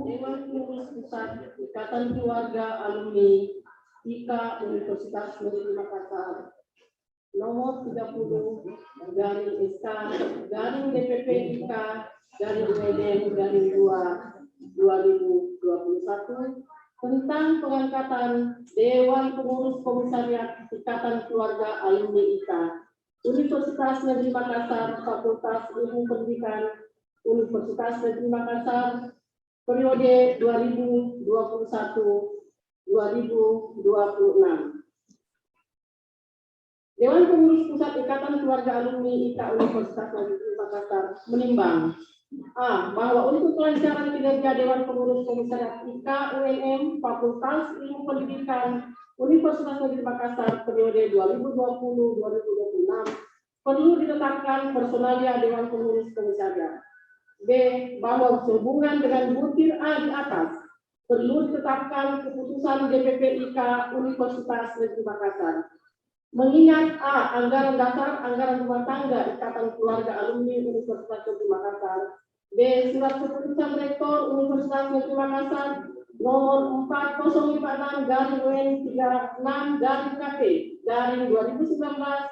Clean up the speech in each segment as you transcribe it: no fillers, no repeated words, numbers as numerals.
Dewan Pengurus Pusat Ikatan Keluarga Alumni IKA Universitas Negeri Makassar nomor 30/SK/DPP IKA /UNM/2/2021 tentang pengangkatan Dewan Pengurus Komisariat Ikatan Keluarga Alumni IKA Universitas Negeri Makassar Fakultas Ilmu Pendidikan Universitas Negeri Makassar periode 2021-2026. Dewan Pengurus Pusat Ikatan Keluarga Alumni IKA Universitas Negeri Makassar menimbang A. Bahwa untuk kelancaran kinerja Dewan Pengurus Komisariat IKA UNM Fakultas Ilmu Pendidikan Universitas Negeri Makassar periode 2020-2026 perlu ditetapkan personalia Dewan Pengurus Komisariat. B. Bahwa sehubungan dengan butir A di atas perlu ditetapkan keputusan DPP IKA Universitas Negeri Makassar. Mengingat A. Anggaran dasar anggaran rumah tangga Ikatan Keluarga Alumni Universitas Negeri Makassar. B. Surat keputusan Rektor Universitas Negeri Makassar nomor 4056-36-KP/2019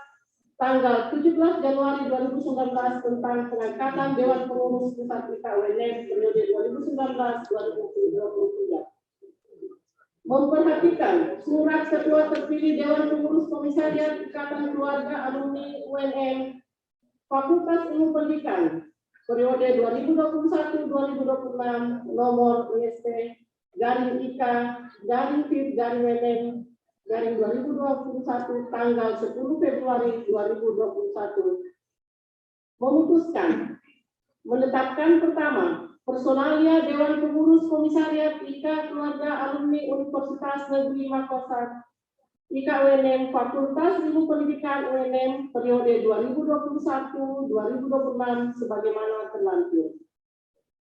tanggal 17 Januari 2019 tentang pengangkatan Dewan Pengurus Pusat IKA UNM periode 2019-2023. Memperhatikan surat Ketua Terpilih Dewan Pengurus Komisariat Ikatan Keluarga Alumni UNM Fakultas Ilmu Pendidikan periode 2021-2026 nomor IST/IKA/FIB/UNM 2021 tanggal 10 Februari 2021 memutuskan menetapkan pertama personalia Dewan Pengurus Komisariat IKA Keluarga Alumni Universitas Negeri Makassar IKA UNM Fakultas Ilmu Pendidikan UNM periode 2021-2026 sebagaimana terlampir.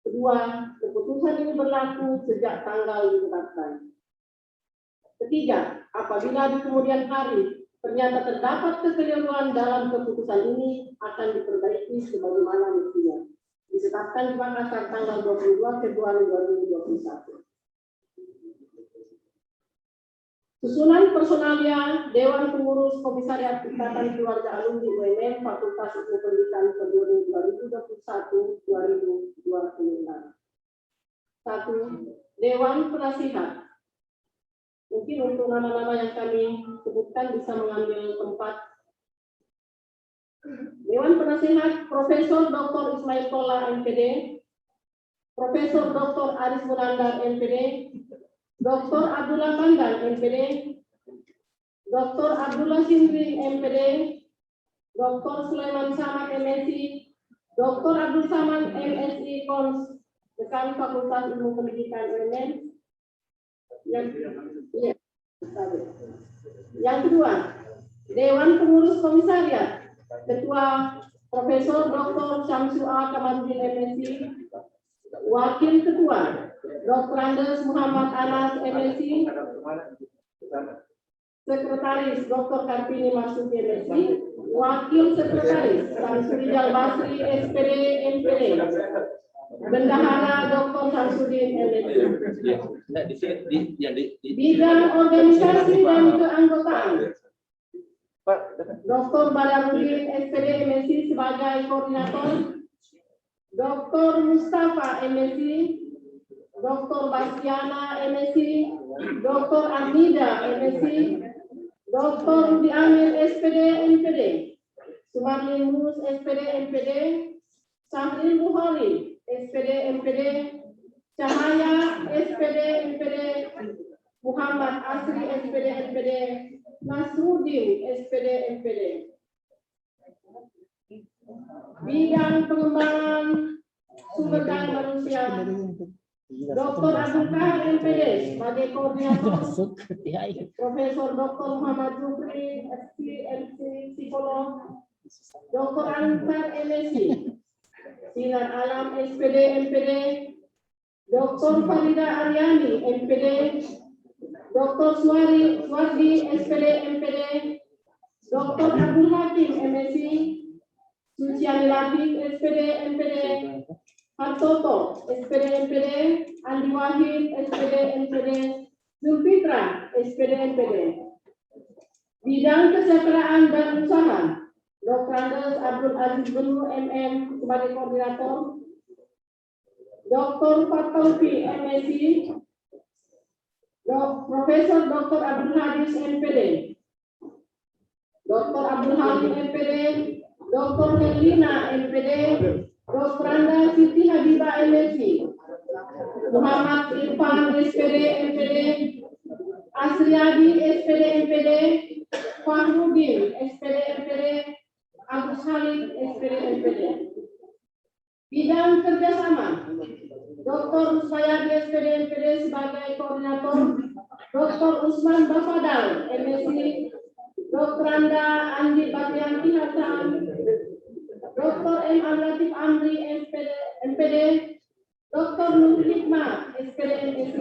Kedua, keputusan ini berlaku sejak tanggal ditetapkan. Ketiga, apabila di kemudian hari ternyata terdapat kekeliruan dalam keputusan ini akan diperbaiki sebagaimana mestinya. Ditetapkan di Makassar tanggal 22 Februari 2021. Susunan personalia Dewan Pengurus Komisariat Ikatan Keluarga Alumni UNM Fakultas Ilmu Pendidikan periode 2021-2026. 1. Dewan Penasihat. Mungkin untuk nama-nama yang kami sebutkan bisa mengambil tempat. Dewan Penasihat Profesor Dr. Ismail Tola MPD, Profesor Dr. Aris Munandar MPD, Dr. Abdullah Mandan MPD, Dr. Abdullah Sindri MPD, Dr. Sulaiman Samad MSI, Dr. Abdul Samad MSI Kons, Dekan Fakultas Ilmu Pendidikan UNM. Yang kedua, Dewan Pengurus Komisariat, Ketua Profesor Dr. Syamsul A. Kamarudin MSI, Wakil Ketua Dr. Andes Muhammad Anas MSI, Sekretaris Dr. Kartini Marsuki MSI, Wakil Sekretaris Samsurijal Basri SPD MPD, Bendahara Dr. Samsudin MSI. Bidang organisasi dan keanggotaan Dr. Badarudin SPD MSI sebagai koordinator, Dr. Mustafa MSI, Dr. Bastiana MSI, Dr. Amida MSI, Dr. Rudi Amir SPD MPD, Sumarli Mus SPD MPD, Sahril Bukhari SPD MPD, Cahaya SPD MPD, Muhammad Asri SPD MPD, Nasruddin SPD MPD. Bidang pengembangan sumber daya manusia, Dr. Abdul Kahar MPD sebagai koordinator, Profesor Dr. Muhammad Zufri MC Psikolog, Dr. Ansar MSI, Sinar Alam SPD MPD, Dr. Farida Aryani MPD, Dr. Suwardi SPD MPD, Dr. Abdul Hakim MSI, Suciani Latif SPD MPD, Hartoto, SPD MPD, Andi Wahid, SPD MPD, Zulfitra, SPD MPD. Bidang Kesejahteraan dan Usaha, Dr. Andes Abdul Aziz Benu MM sebagai koordinator, Dr. Fataufi MSc, Profesor Dr. Abdul Hadis MPD, Dr. Abdul Halim MPD, Dr. Herlina MPD, Dr. Anda Siti Habibah MSc, Muhammad Irfan SPD MPD, Asriadi SPD MPD, Fahrudin SPD MPD, Agus Halid SPD MPD. Bidang kerjasama, Dr. Rusmayadi SPD MPD sebagai koordinator, Dr. Usman Bafadal MSc, Dr. Anda Andi Batianti Hasan, Dr. M. Al-Latif Amri MPD, Dr. Nur Hikmah SPD MSc,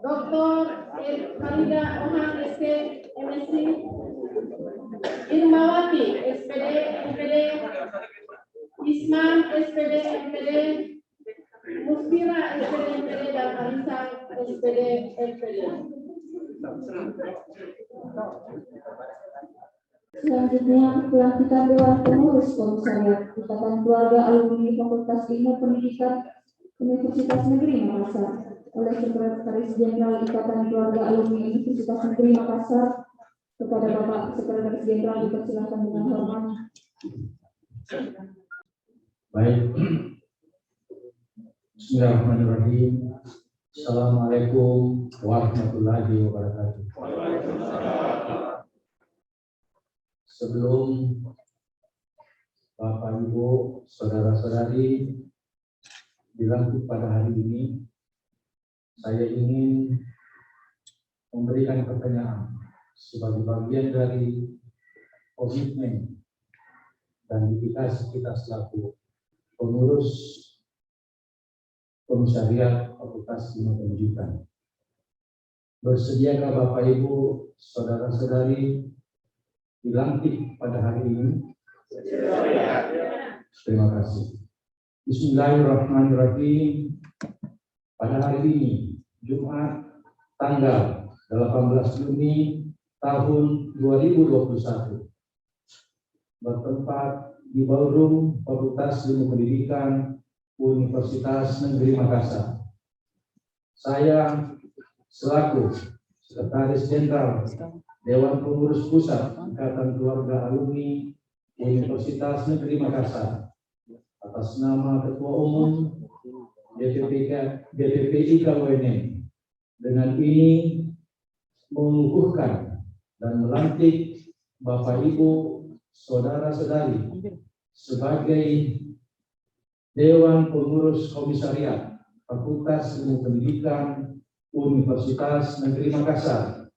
Dr. Farida Ohan SK MSc, Irmawati SPD MPD, Isman SPD MPD, Musfira SPD MPD, dan Alisa SPD MPD. Selanjutnya, pelantikan Dewan Pengurus Komisariat Ikatan Keluarga Alumni Fakultas Ilmu Pendidikan Universitas Negeri Makassar oleh Sekretaris Jenderal Ikatan Keluarga Alumni Universitas Negeri Makassar kepada Bapak Sekretaris Jenderal dipersilakan dengan hormat. Baik. Bismillahirrahmanirrahim. Assalamualaikum warahmatullahi wabarakatuh. Sebelum Bapak Ibu, saudara-saudari dilantik pada hari ini, saya ingin memberikan pertanyaan sebagai bagian dari komitmen dan dedikasi kita selaku pengurus Komisariat Fakultas Ilmu Pendidikan. Bersediakah Bapak Ibu, saudara-saudari dilantik pada hari ini? Terima kasih. Bismillahirrahmanirrahim. Pada hari ini, Jumat tanggal 18 Juni tahun 2021, bertempat di Ballroom Fakultas Ilmu Pendidikan Universitas Negeri Makassar. Saya selaku Sekretaris Jenderal Dewan Pengurus Pusat Ikatan Keluarga Alumni Universitas Negeri Makassar, atas nama Ketua Umum DPPI KWNM, dengan ini mengukuhkan dan melantik Bapak Ibu, saudara-saudari sebagai Dewan Pengurus Komisariat Fakultas Ilmu Pendidikan Universitas Negeri Makassar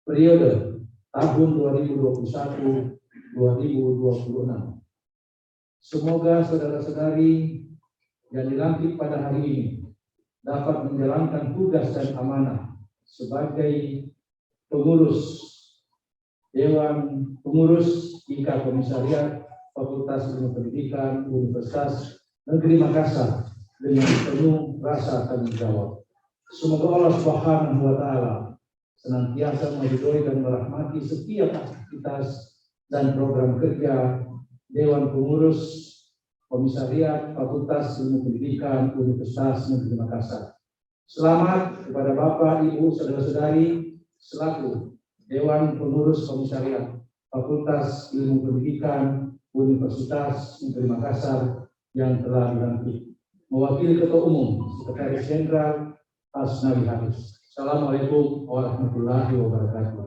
periode tahun 2021-2026. Semoga saudara-saudari yang dilantik pada hari ini dapat menjalankan tugas dan amanah sebagai pengurus Dewan Pengurus IK Komisariat Fakultas Ilmu Pendidikan Universitas Negeri Makassar dengan penuh rasa tanggung jawab. Semoga Allah Subhanahu wa Ta'ala senantiasa meridhoi dan merahmati setiap aktivitas dan program kerja Dewan Pengurus Komisariat Fakultas Ilmu Pendidikan Universitas Negeri Makassar. Selamat kepada Bapak, Ibu, saudara-saudari selaku Dewan Pengurus Komisariat Fakultas Ilmu Pendidikan Universitas Negeri Makassar yang telah dilantik. Mewakili Ketua Umum Sekretaris Jenderal Asnawi Haris. Assalamualaikum warahmatullahi wabarakatuh.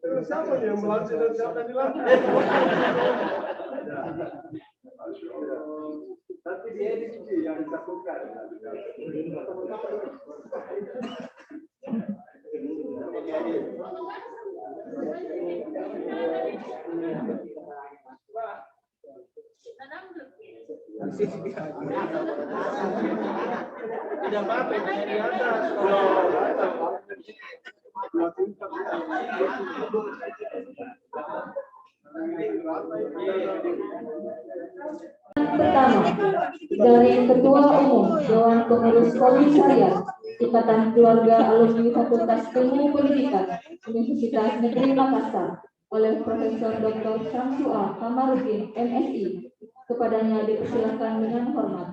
Selanjutnya, siapa yang melantik dan siapa yang dilantik? Nanti diedit Tidak apa-apa, di atas. Pertama, dari Ketua Umum Dewan Pengurus Komisariat Ikatan Keluarga Alumni Fakultas Ilmu Pendidikan Universitas Negeri Makassar oleh Profesor Dr. Syamsua Kamarudin MSI, kepadanya dipersilakan dengan hormat.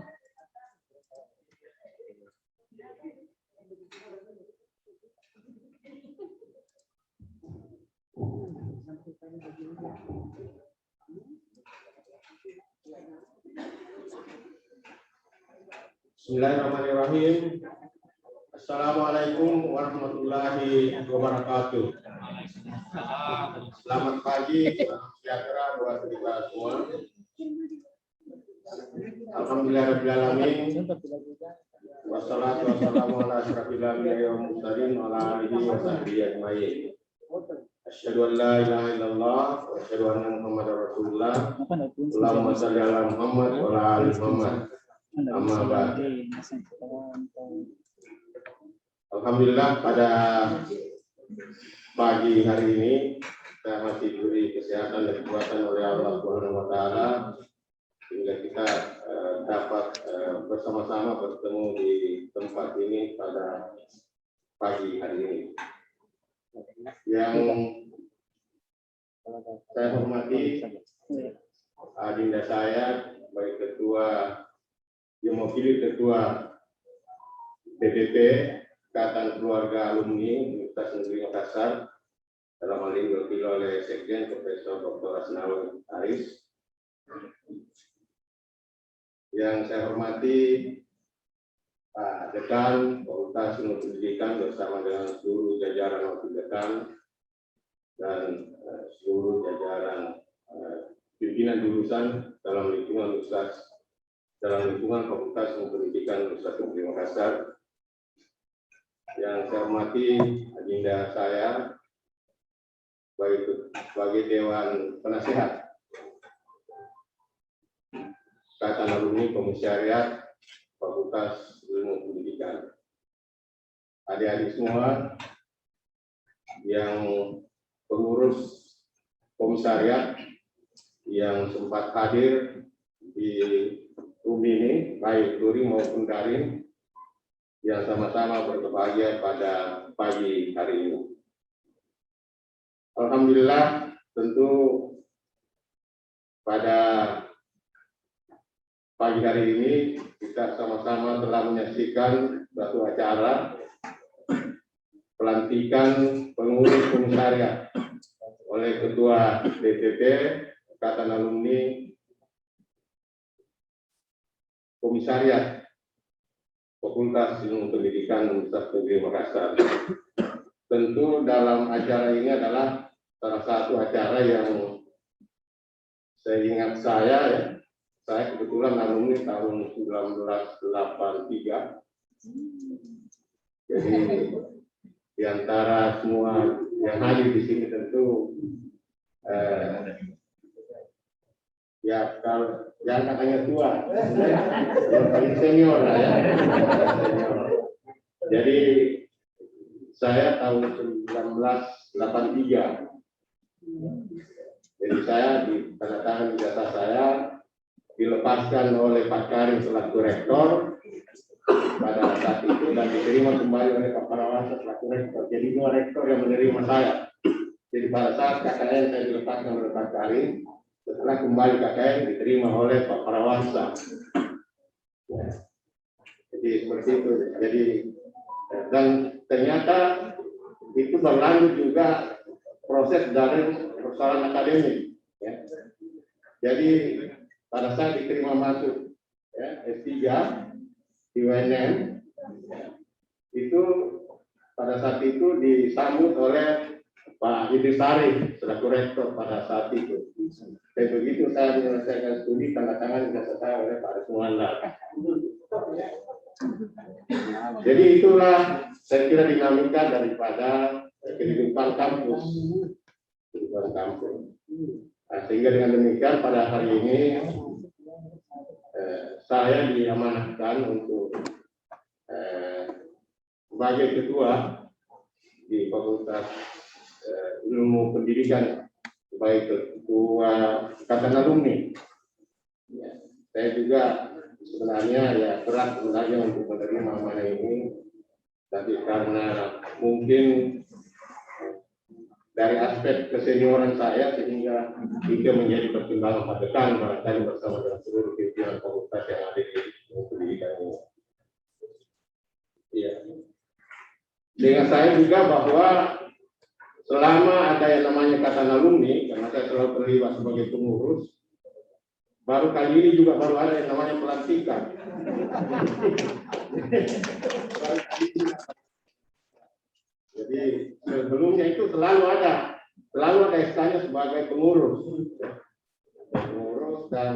Bismillahirrahmanirrahim. Assalamualaikum warahmatullahi wabarakatuh. Selamat pagi, salam sejahtera buat kita semua. Alhamdulillahirrahmanirrahim. Wassalatu wassalamu ala asyrafil anbiya'i wal mursalin wa ala alihi wa sahbihi ajma'in. Asyhadu an la ilaha illallah wa asyhadu anna Muhammadar Rasulullah. Allahumma shalli ala Muhammad wa ala ali Muhammad. Amma ba'd. Alhamdulillah pada pagi hari ini saya masih diberi kesehatan dan kekuatan oleh Allah Subhanahu wa taala sehingga kita dapat bersama-sama bertemu di tempat ini pada pagi hari ini. Yang saya hormati adinda saya, baik ketua yang mewakili ketua DPP Ikatan Keluarga Alumni Universitas Negeri Makassar, dalam hal ini diwakili oleh Sekjen Profesor Dr. Asnawi Aris. Yang saya hormati Pak Dekan Fakultas Ilmu Pendidikan bersama dengan seluruh jajaran wakil dekan dan seluruh jajaran pimpinan jurusan dalam lingkungan Fakultas Ilmu Pendidikan Universitas Negeri Makassar. Yang saya hormati adinda saya sebagai Dewan Penasehat Ikatan Alumni Komisariat Fakultas Ilmu Pendidikan. Adik-adik semua yang pengurus komisariat yang sempat hadir di room ini, baik luring maupun daring, yang sama-sama berbahagia pada pagi hari ini. Alhamdulillah, tentu pada pagi hari ini kita sama-sama telah menyaksikan suatu acara pelantikan pengurus komisariat oleh Ketua DPP Ikatan Alumni Komisariat Fakultas Ilmu Pendidikan Universitas Negeri Makassar. Tentu dalam acara ini adalah salah satu acara yang seingat saya ya, saya kebetulan alumni tahun 1983. Jadi di antara semua yang hadir di sini tentu ya kalau yang katanya tua, yang paling senior lah ya. Jadi saya tahun 1983. Jadi saya di tanda tangan ijazah saya dilepaskan oleh Pak Karim selaku rektor pada saat itu dan diterima kembali oleh Pak Parawasa selaku rektor. Jadi dua rektor yang menerima saya. Jadi pada saat KKN saya dilepaskan oleh Pak Karim, setelah kembali KKN diterima oleh Pak Parawasa. Ya. Jadi seperti itu. Jadi dan ternyata itu berlanjut juga proses dari persoalan akademik. Ya. Jadi pada saat diterima masuk ya, S3 di UNM, ya, itu pada saat itu disambut oleh Pak Idris Sari selaku rektor pada saat itu. Dan begitu saya menyelesaikan studi, tanda tangan ijazah saya oleh Pak Resmuanda. Jadi itulah saya kira dinamika daripada kehidupan kampus. Kehidupan kampus. Nah, sehingga dengan demikian pada hari ini saya diamanahkan untuk sebagai ketua di Fakultas Ilmu Pendidikan, sebagai ketua ikatan alumni. Ya, saya juga sebenarnya ya berat sebenarnya untuk menerima amanah ini, tapi karena mungkin dari aspek kesenioran saya sehingga itu menjadi pertimbangan pada kami barangkali bersama dengan seluruh pimpinan fakultas yang ada di pendidikan ini. Iya. Dengan saya juga bahwa selama ada yang namanya ikatan alumni, karena saya selalu terlibat sebagai pengurus, baru kali ini juga baru ada yang namanya pelantikan. Jadi sebelumnya itu selalu ada SK-nya sebagai pengurus dan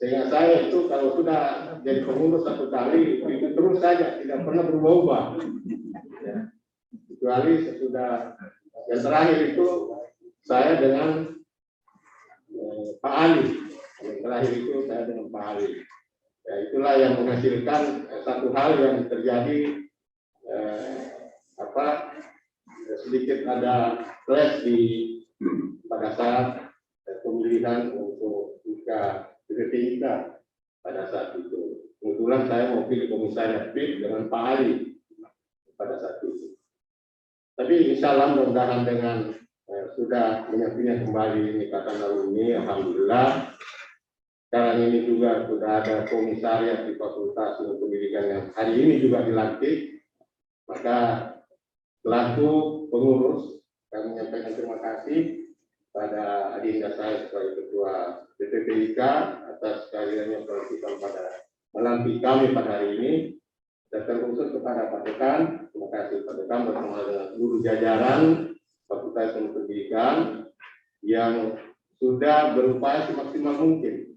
sehingga saya itu kalau sudah jadi pengurus satu kali itu terus saja tidak pernah berubah. Ya. Kecuali sesudah yang terakhir itu saya dengan Pak Ali. Yang terakhir itu saya dengan Pak Ali. Ya, itulah yang menghasilkan satu hal yang terjadi sedikit ada clash pada saat pemilihan untuk BPPIK pada saat itu. Kebetulan saya mau pilih komisaris PIK dengan Pak Ali pada saat itu. Tapi insya Allah mudah-mudahan dengan sudah menyatunya kembali ini ikatan alumni, alhamdulillah. Sekarang ini juga sudah ada komisariat di Fakultas Ilmu Pendidikan yang hari ini juga dilantik. Maka selaku pengurus kami menyampaikan terima kasih pada adinda saya sebagai ketua BPPIK atas kehadirannya pelantikan pada melantik kami pada hari ini, dan terkhusus kepada Pak Dekan. Terima kasih Pak Dekan bersama dengan seluruh jajaran Fakultas Ilmu Pendidikan yang sudah berupaya semaksimal mungkin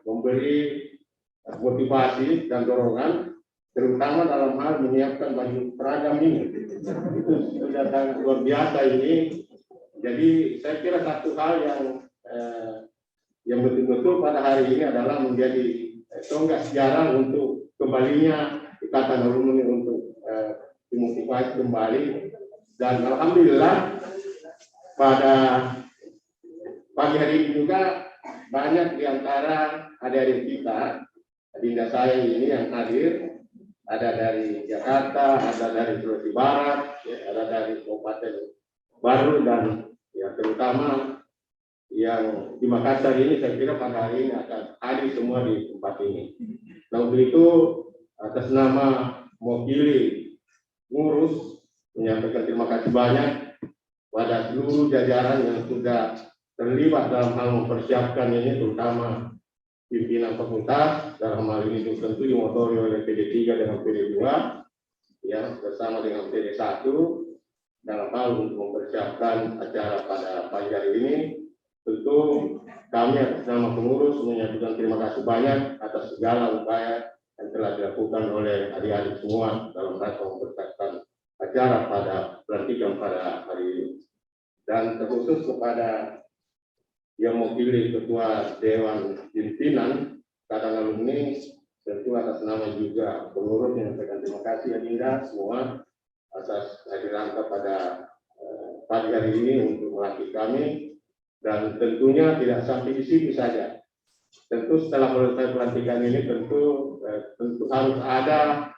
memberi motivasi dan dorongan, terutama dalam hal menyiapkan baju seragam ini. Itu sudah sangat luar biasa ini. Jadi saya kira satu hal yang betul-betul pada hari ini adalah menjadi tonggak sejarah untuk kembalinya ikatan alumni untuk dimotivasi kembali. Dan alhamdulillah pada pagi hari ini juga banyak di antara adik-adik kita, adinda saya ini yang hadir, ada dari Jakarta, ada dari Sulawesi Barat, ya, ada dari Kabupaten Baru, dan ya terutama yang di Makassar ini saya kira pada hari ini akan hadir semua di tempat ini. Nah untuk itu atas nama mewakili ngurus menyampaikan terima kasih banyak pada seluruh jajaran yang sudah terlibat dalam hal mempersiapkan ini, terutama pimpinan fakultas dalam hal ini tentu dimotori oleh PD3 dengan PD2 ya bersama dengan PD1 dalam hal untuk mempersiapkan acara pada pagi hari ini. Tentu kami atas nama pengurus menyatakan terima kasih banyak atas segala upaya yang telah dilakukan oleh adik-adik semua dalam rangka mempersiapkan acara pada pelantikan pada hari ini. Dan terkhusus kepada yang mewakili ketua Dewan Pimpinan ikatan alumni, tentu atas nama juga pengurus menyampaikan terima kasih adinda semua atas kehadiran pada pagi hari ini untuk melatih kami, dan tentunya tidak sampai di sini saja. Tentu setelah selesai pelantikan ini tentu harus ada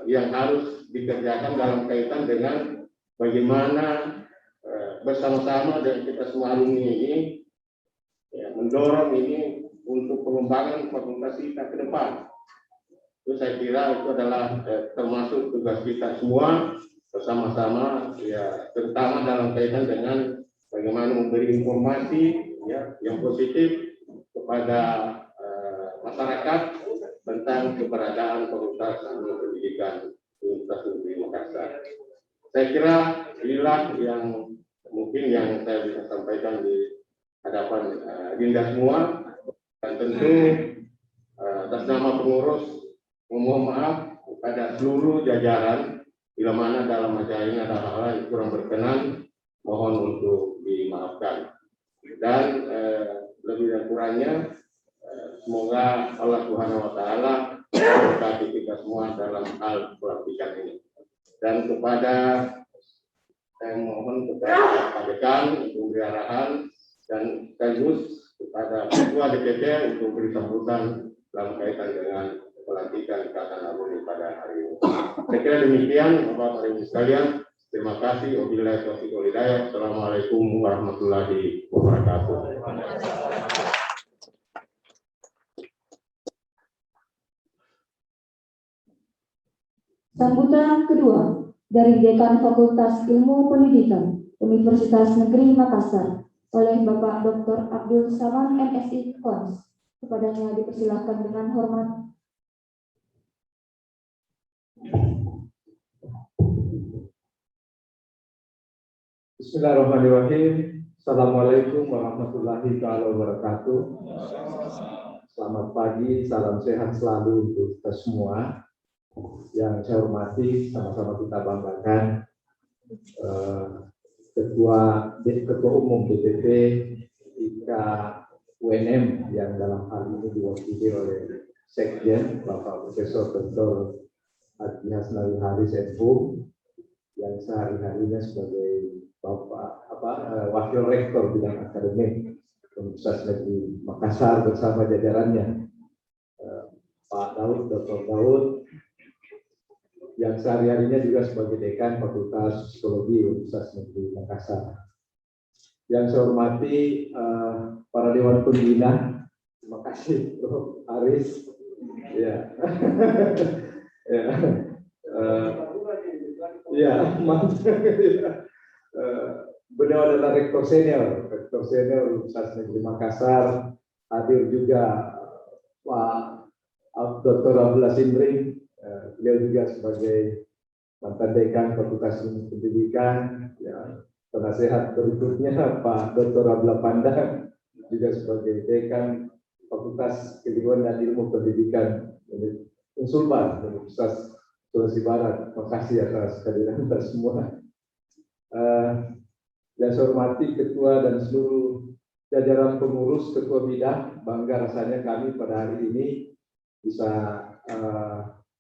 yang harus dikerjakan dalam kaitan dengan bagaimana bersama-sama dan kita semua alumni ini ya, mendorong ini untuk pengembangan fakultas kita ke depan. Itu saya kira itu adalah termasuk tugas kita semua bersama-sama ya, terutama dalam kaitan dengan bagaimana memberi informasi ya yang positif kepada masyarakat tentang keberadaan Fakultas Ilmu Pendidikan Universitas Negeri Makassar. Saya kira inilah yang mungkin yang saya bisa sampaikan di hadapan adinda semua, dan tentu atas nama pengurus mohon maaf pada seluruh jajaran, bila mana dalam acara ini ada hal-hal yang kurang berkenan, mohon untuk dimaafkan. Dan lebih dan kurangnya, semoga Allah Subhanahu Wa Taala memberkati kita semua dalam hal pelantikan ini. Dan kepada saya mohon kepada Pak Dekan untuk beri arahan dan sekaligus kepada Ketua DPP untuk beri sambutan dalam kaitan dengan pelantikan Ikatan Alumni pada hari ini. Saya kira demikian, Bapak Ibu sekalian. Terima kasih. Wabillahi taufiq wal hidayah. Assalamualaikum warahmatullahi wabarakatuh. Sambutan kedua dari Dekan Fakultas Ilmu Pendidikan Universitas Negeri Makassar oleh Bapak Dr. Abdul Salam MSI Kons. Kepadanya dipersilahkan dengan hormat. Bismillahirrahmanirrahim. Assalamualaikum warahmatullahi wabarakatuh. Selamat pagi, salam sehat selalu untuk kita semua. Yang saya hormati, sama-sama kita banggakan Ketua Umum DPP IKA UNM yang dalam hal ini diwakili oleh Sekjen Bapak Profesor Dr. Haji Hasnawi Haris MPhum, yang sehari-harinya sebagai Wakil Rektor bidang akademik Universitas Negeri Makassar bersama jajarannya, Pak Daud, Dr. Daud, yang sehari-harinya juga sebagai Dekan Fakultas Psikologi Universitas Negeri Makassar. Yang saya hormati para Dewan Pembina, terima kasih Prof. Haris. Ya, ya, beliau adalah Rektor Senior Universitas Negeri Makassar. Hadir juga Pak Dr. Abdullah Simring. Beliau juga sebagai mantan Dekan Fakultas Ilmu Pendidikan, ya, penasehat berikutnya Pak Dr. Abdullah Pandang, juga sebagai Dekan Fakultas Keilmuan dan Ilmu Pendidikan Unsulban Universitas Sulawesi Barat. Terima kasih atas kehadiran kita semua. Yang saya hormati Ketua dan seluruh jajaran pengurus Ketua Bidang, bangga rasanya kami pada hari ini bisa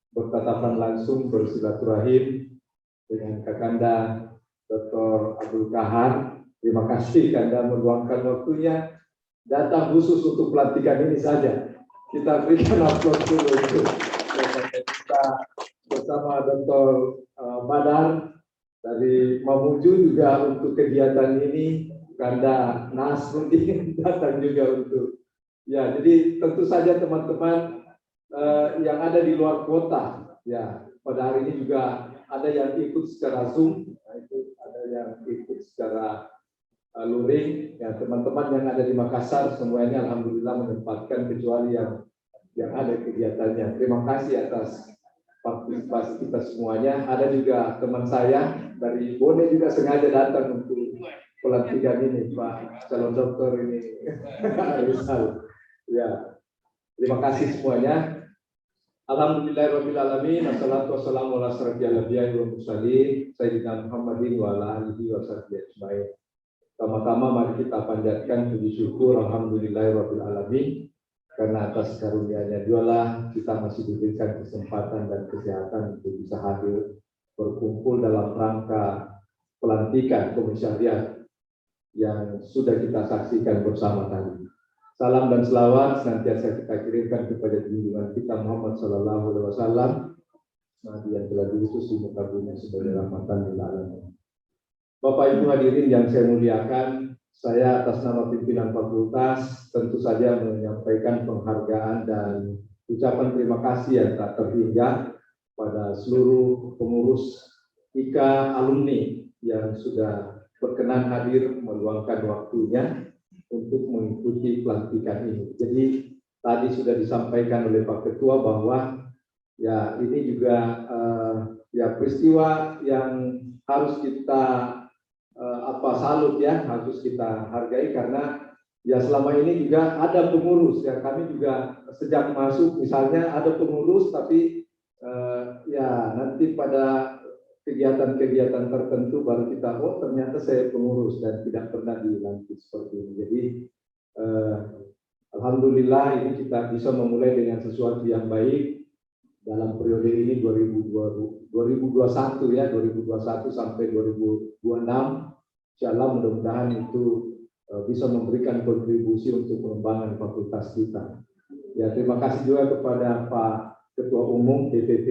bertatapan langsung bersilaturahim dengan Kakanda Dr. Abdul Kahar. Terima kasih Kanda meluangkan waktunya datang khusus untuk pelantikan ini saja. Kita berikan aplaus dulu untuk kita bersama Dr. Badar dari Mamuju juga untuk kegiatan ini. Kanda Nasruddin datang juga untuk. Ya, jadi tentu saja teman-teman yang ada di luar kota, ya, pada hari ini juga ada yang ikut secara Zoom, ada yang ikut secara luring, ya, teman-teman yang ada di Makassar semuanya alhamdulillah menyempatkan kecuali yang ada kegiatannya. Terima kasih atas partisipasi kita semuanya. Ada juga teman saya dari Bone juga sengaja datang untuk pelantikan ini, Pak calon dokter ini. Ya, terima kasih semuanya. Alhamdulillahirrahmanirrahim. Assalatu wassalamu ala asyrafil anbiya'i wal mursalin sayyidina Muhammadin wa ala alihi wa sahbihi ajmain. Pertama-tama mari kita panjatkan puji syukur alhamdulillahirabbil alamin, karena atas karunia-Nya dialah kita masih diberikan kesempatan dan kesehatan untuk bisa hadir berkumpul dalam rangka pelantikan komisariat yang sudah kita saksikan bersama tadi. Salam dan selawat senantiasa kita kirimkan kepada junjungan kita Muhammad Sallallahu Alaihi Wasallam, Nabi yang telah diutus di muka bumi sebagai rahmatan lil alamin. Bapak Ibu hadirin yang saya muliakan, saya atas nama pimpinan fakultas tentu saja menyampaikan penghargaan dan ucapan terima kasih yang tak terhingga pada seluruh pengurus IKA alumni yang sudah berkenan hadir meluangkan waktunya untuk mengikuti pelantikan ini. Jadi tadi sudah disampaikan oleh Pak Ketua bahwa ya ini juga ya peristiwa yang harus kita salut ya, harus kita hargai karena ya selama ini juga ada pengurus ya, kami juga sejak masuk misalnya ada pengurus tapi Ya nanti pada kegiatan-kegiatan tertentu baru kita, oh ternyata saya pengurus dan tidak pernah dilantik seperti ini. Jadi alhamdulillah ini kita bisa memulai dengan sesuatu yang baik dalam periode ini 2021 ya, 2021 sampai 2026. Insyaallah mudah-mudahan itu bisa memberikan kontribusi untuk pengembangan fakultas kita. Ya, terima kasih juga kepada Pak Ketua Umum DPP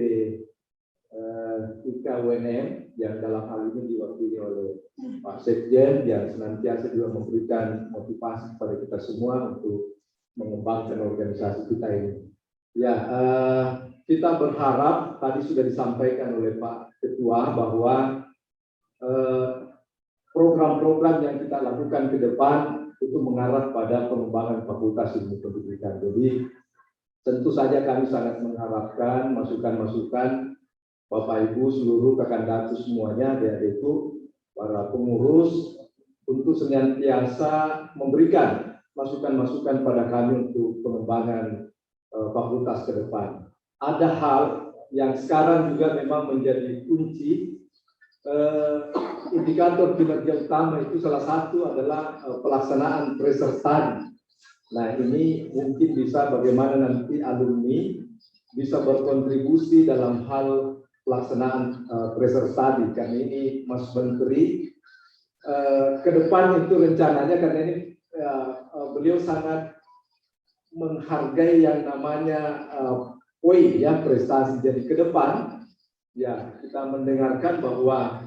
IKA UNM yang dalam hal ini diwakili oleh Pak Sekjen yang senantiasa juga memberikan motivasi kepada kita semua untuk mengembangkan organisasi kita ini. Ya, kita berharap tadi sudah disampaikan oleh Pak Ketua bahwa program-program yang kita lakukan ke depan itu mengarah pada pengembangan fakultas ilmu pendidikan. Jadi tentu saja kami sangat mengharapkan masukan-masukan Bapak Ibu seluruh kakak datu semuanya, adik-adikku, para pengurus untuk senantiasa memberikan masukan-masukan pada kami untuk pengembangan fakultas ke depan. Ada hal yang sekarang juga memang menjadi kunci. Indikator kinerja utama itu salah satu adalah pelaksanaan pressure study. Nah ini mungkin bisa bagaimana nanti alumni bisa berkontribusi dalam hal pelaksanaan pressure study. Karena ini Mas Menteri ke depan itu rencananya, karena ini beliau sangat menghargai yang namanya poin ya, prestasi. Jadi ke depan ya kita mendengarkan bahwa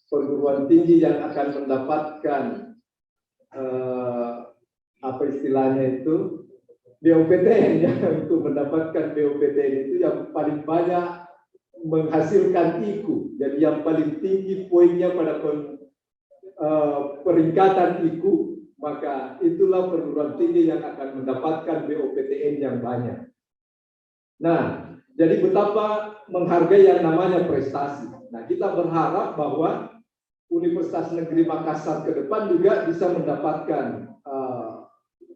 perguruan tinggi yang akan mendapatkan apa istilahnya itu BOPTN ya, untuk mendapatkan BOPTN itu yang paling banyak menghasilkan IKU. Jadi yang paling tinggi poinnya pada peringkatan IKU, maka itulah perguruan tinggi yang akan mendapatkan BOPTN yang banyak. Nah, jadi betapa menghargai yang namanya prestasi. Nah, kita berharap bahwa Universitas Negeri Makassar ke depan juga bisa mendapatkan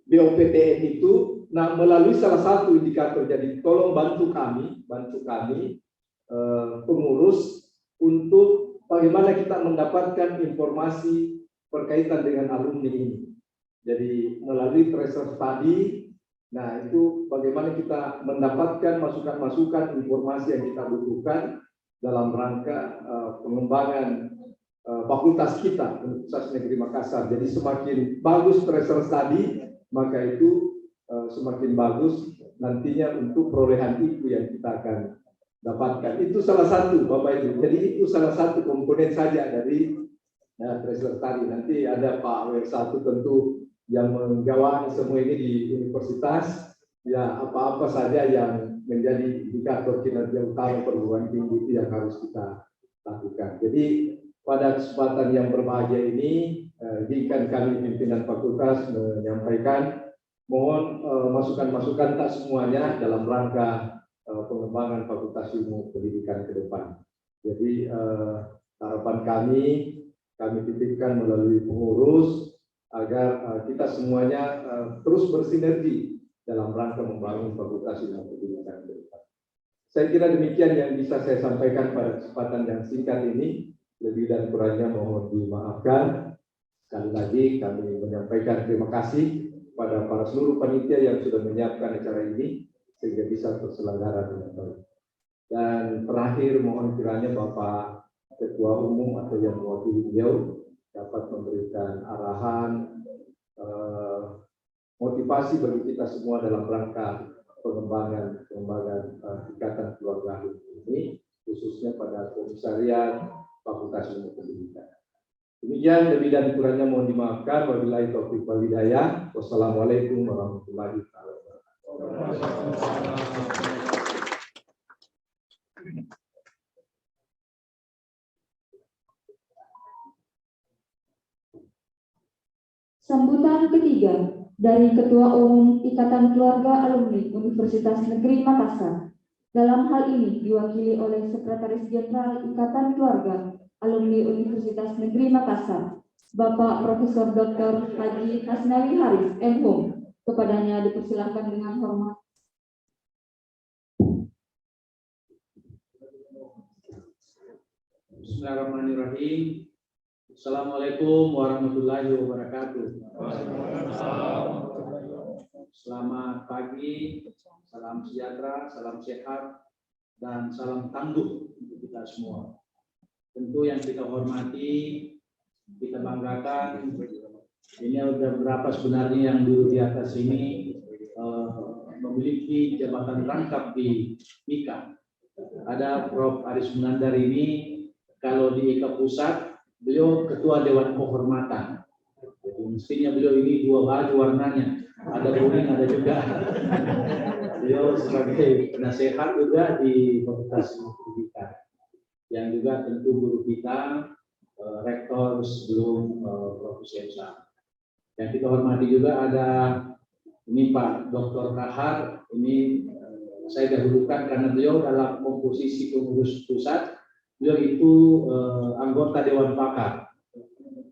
BOPTN itu, nah melalui salah satu indikator. Jadi tolong bantu kami pengurus untuk bagaimana kita mendapatkan informasi berkaitan dengan alumni ini. Jadi melalui pressure study, nah itu bagaimana kita mendapatkan masukan-masukan informasi yang kita butuhkan dalam rangka pengembangan fakultas kita, Universitas Negeri Makassar. Jadi semakin bagus pressure study, maka itu semakin bagus nantinya untuk perolehan IKU yang kita akan dapatkan. Itu salah satu, Bapak Ibu. Jadi itu salah satu komponen saja dari pressure study. Nanti ada Pak W1 tentu yang menggawangi semua ini di universitas. Ya, apa-apa saja yang menjadi indikator kinerja utama perguruan tinggi itu yang harus kita lakukan. Jadi pada kesempatan yang berbahagia ini, izinkan kami pimpinan fakultas menyampaikan mohon masukan-masukan tak semuanya dalam rangka pengembangan fakultas ilmu pendidikan ke depan. Jadi harapan kami titipkan melalui pengurus agar kita semuanya terus bersinergi dalam rangka membangun fakultas ilmu pendidikan ke depan. Saya kira demikian yang bisa saya sampaikan pada kesempatan yang singkat ini. Lebih dan kurangnya mohon dimaafkan. Sekali lagi kami menyampaikan terima kasih pada para seluruh panitia yang sudah menyiapkan acara ini sehingga bisa terselenggara dengan baik. Dan terakhir mohon kiranya Bapak Ketua Umum atau yang mewakili beliau dapat memberikan arahan motivasi bagi kita semua dalam rangka pengembangan ikatan keluarga ini, khususnya pada komisariat Fakultas Ilmu Pendidikan. Demikian, lebih dan kurangnya mohon dimaafkan. Wabillahi taufiq wal hidayah. Wassalamualaikum warahmatullahi wabarakatuh. Sambutan ketiga dari Ketua Umum Ikatan Keluarga Alumni Universitas Negeri Makassar. Dalam hal ini diwakili oleh Sekretaris Jenderal Ikatan Keluarga Alumni Universitas Negeri Makassar, Bapak Profesor Dr. Haji Hasnawi Haris, MHum. Kepadanya dipersilakan dengan hormat. Bismillahirrahmanirrahim. Assalamualaikum warahmatullahi wabarakatuh. Selamat pagi, salam sejahtera, salam sehat, dan salam tangguh untuk kita semua. Tentu yang kita hormati, kita banggakan, ini ada beberapa sebenarnya yang duduk di atas ini memiliki jabatan rangkap di IKA. Ada Prof. Aris Munandar ini, kalau di IKA Pusat, beliau Ketua Dewan Kehormatan. Jadi mestinya beliau ini dua baju warnanya, ada kuning, ada juga. Beliau sebagai penasehat juga di Fakultas Ilmu Pendidikan. Yang juga tentu guru kita, rektor sebelum Profesor Esa. Yang kita hormati juga ada ini Pak Dr. Kahar, ini saya dahulukan karena beliau dalam komposisi pengurus pusat, beliau itu anggota Dewan Pakar.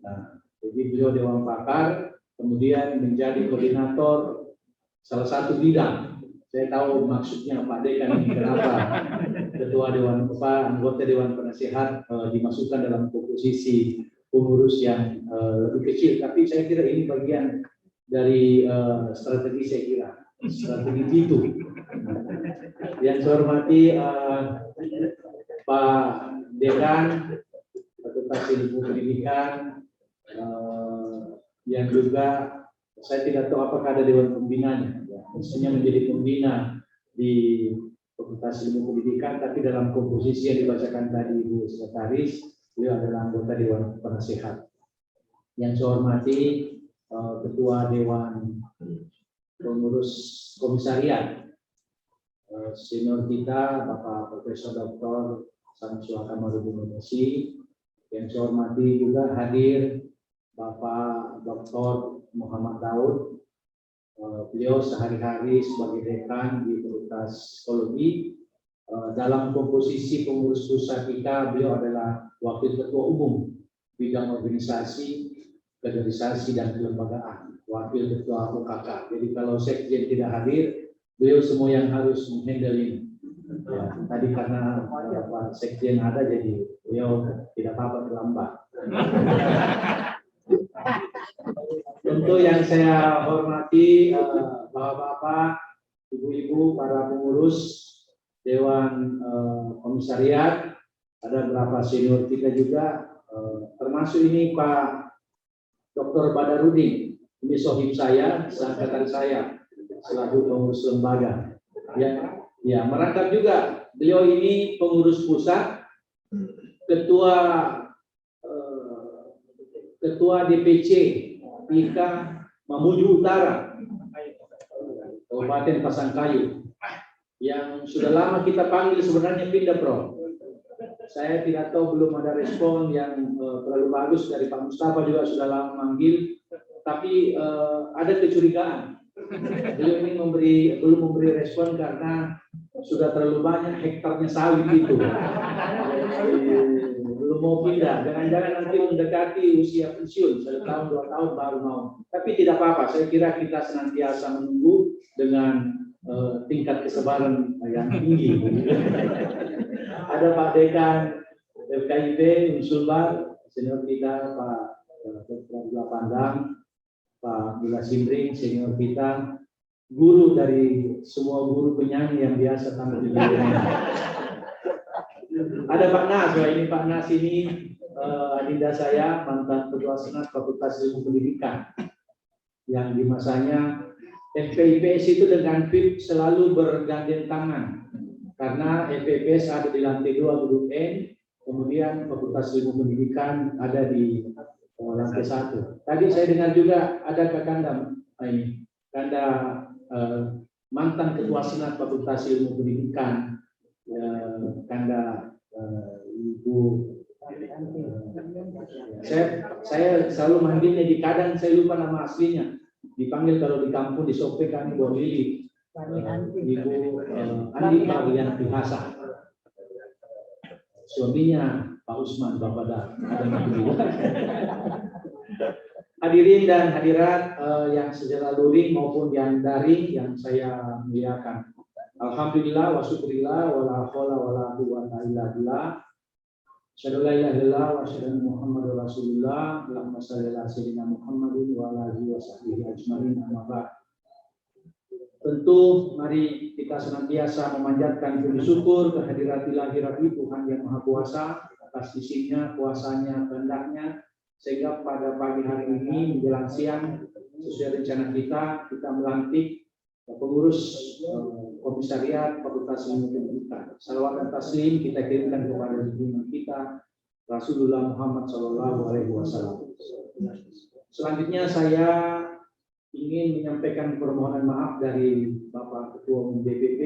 Nah, jadi beliau Dewan Pakar, kemudian menjadi koordinator salah satu bidang. Saya tahu maksudnya Pak Dekan ini kenapa Ketua Dewan anggota Dewan Penasehat dimasukkan dalam komposisi pengurus yang lebih kecil. Tapi saya kira ini bagian dari strategi, saya kira strategi itu. Yang saya hormati Pak Dekan Fakultas Ilmu Pendidikan, yang juga saya tidak tahu apakah ada dewan pembinanya, mestinya menjadi pembina di Fakultas Ilmu Pendidikan, tapi dalam komposisi yang dibacakan tadi Ibu Sekretaris, beliau adalah anggota Dewan Penasehat. Yang saya hormati Ketua Dewan Pengurus Komisariat senior kita Bapak Profesor Dr. Samsul Kamarudin Mesi. Yang saya hormati juga hadir Bapak Dr. Muhammad Daud. Beliau sehari-hari sebagai dekan di Fakultas Psikologi. Dalam komposisi pengurus pusat kita, beliau adalah Wakil Ketua Umum bidang organisasi, kaderisasi dan kelembagaan, Wakil Ketua UKK. Jadi kalau sekjen tidak hadir, beliau semua yang harus menghandle ini. Ya, tadi karena Pak Sekjen ada, jadi beliau tidak apa-apa terlambat. Tentu yang saya hormati bapak-bapak, ibu-ibu, para pengurus Dewan Komisariat, ada beberapa senior kita juga, termasuk ini Pak Dr. Badarudin, ini sohib saya, seangkatan saya, selaku pengurus lembaga. Ya, merangkap juga. Beliau ini pengurus pusat, ketua DPC IKA Mamuju Utara, Kabupaten Pasangkayu, yang sudah lama kita panggil sebenarnya pindah, Prof. Saya tidak tahu, belum ada respon yang terlalu bagus dari Pak Mustafa, juga sudah lama manggil, tapi ada kecurigaan. Beliau ini belum memberi respon karena sudah terlalu banyak hektarnya sawit itu. Belum mau pindah. Jangan-jangan nanti mendekati usia pensiun, 1 tahun 2 tahun baru mau. Tapi tidak apa-apa. Saya kira kita senantiasa menunggu dengan tingkat kesabaran yang tinggi. Ada Pak Dekan FKIP Unsulbar, senior kita Pak Dr. Pandang, Pak Bila Simring, senior kita, guru dari semua guru penyanyi yang biasa tampil di dunia. Ada Pak Nas, ini Pak Nas ini adinda saya, mantan Ketua Senat Fakultas Ilmu Pendidikan, yang di masanya FPIPS itu dengan FIP selalu bergandengan tangan, karena FPIPS ada di lantai 2 gedung N, kemudian Fakultas Ilmu Pendidikan ada di lantai 1. Tadi saya dengar juga ada Kakanda ini, Kanda mantan Ketua Senat Fakultas Ilmu Pendidikan, Kanda Ibu. Saya selalu manggilnya di kadang saya lupa nama aslinya. Dipanggil kalau di kampung di Sope kami Bom Lili. Ibu Andi Marianti Hasan. Suaminya Pak Usman Bapada. Hadirin dan hadirat yang secara luring maupun yang daring yang saya muliakan. Alhamdulillah wa syukurillah wa la haula wa la quwwata illa billah. Asyhadu an la ilaha illallah wa asyhadu anna Muhammadar Rasulullah. Allahumma shalli ala sayyidina Muhammadin wa ala alihi wa sahbihi ajmain. Amma ba'd. Tentu mari kita senantiasa memanjatkan puji syukur kehadirat ilahi Tuhan yang Maha Kuasa atas isinya, kuasanya, kehendaknya, sehingga pada pagi hari ini menjelang siang sesuai rencana kita melantik pengurus komisariat Fakultas Ilmu Pendidikan. Salawat dan taslim kita kirimkan kepada junjungan kita Rasulullah Muhammad SAW. Selanjutnya saya ingin menyampaikan permohonan maaf dari Bapak Ketua Umum DPP,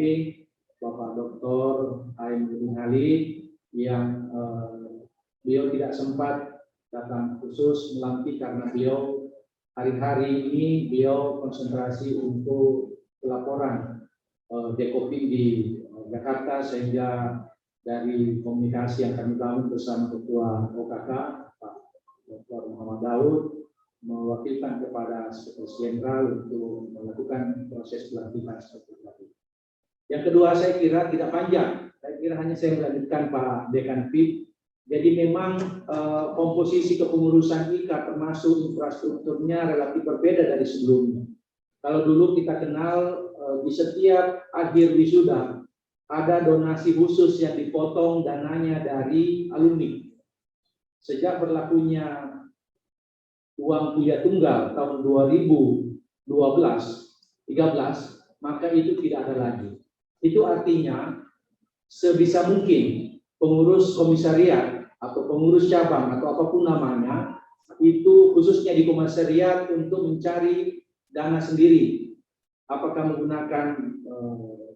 Bapak Dr. Aim Nurdin Halid, yang beliau tidak sempat datang khusus melantik karena beliau hari-hari ini beliau konsentrasi untuk pelaporan Dekopim di Jakarta, sehingga dari komunikasi yang kami bangun bersama Ketua OKK Pak Dr. Muhammad Daud mewakilkan kepada Sekretaris Jenderal untuk melakukan proses pelantikan seperti tadi. Yang kedua, saya kira tidak panjang. Saya kira hanya saya melanjutkan Pak Dekan FIP. Jadi memang komposisi kepengurusan IKA termasuk infrastrukturnya relatif berbeda dari sebelumnya. Kalau dulu kita kenal di setiap akhir wisuda ada donasi khusus yang dipotong dananya dari alumni. Sejak berlakunya uang kuliah tunggal tahun 2012-13, maka itu tidak ada lagi. Itu artinya sebisa mungkin pengurus komisariat atau pengurus cabang atau apapun namanya, itu khususnya di komisariat untuk mencari dana sendiri, apakah menggunakan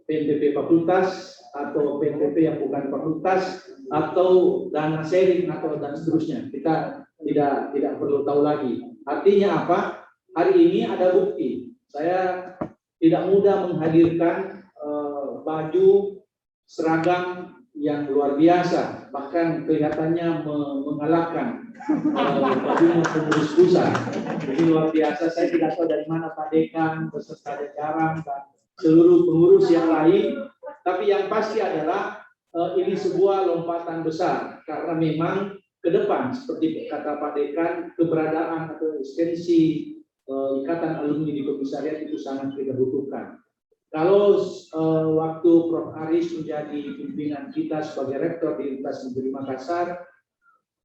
PNBP fakultas atau PNBP yang bukan fakultas atau dana sharing atau dan seterusnya. Kita tidak perlu tahu lagi. Artinya apa? Hari ini ada bukti. Saya tidak mudah menghadirkan baju seragam yang luar biasa, bahkan kelihatannya mengalahkan bagaimana pengurus pusat. Jadi luar biasa. Saya tidak tahu dari mana Pak Dekan beserta jajaran dan seluruh pengurus yang lain, tapi yang pasti adalah ini sebuah lompatan besar, karena memang ke depan seperti kata Pak Dekan, keberadaan atau eksistensi ikatan alumni di komisariat itu sangat kita butuhkan. Kalau waktu Prof. Aris menjadi pimpinan kita sebagai rektor di Universitas Negeri Makassar,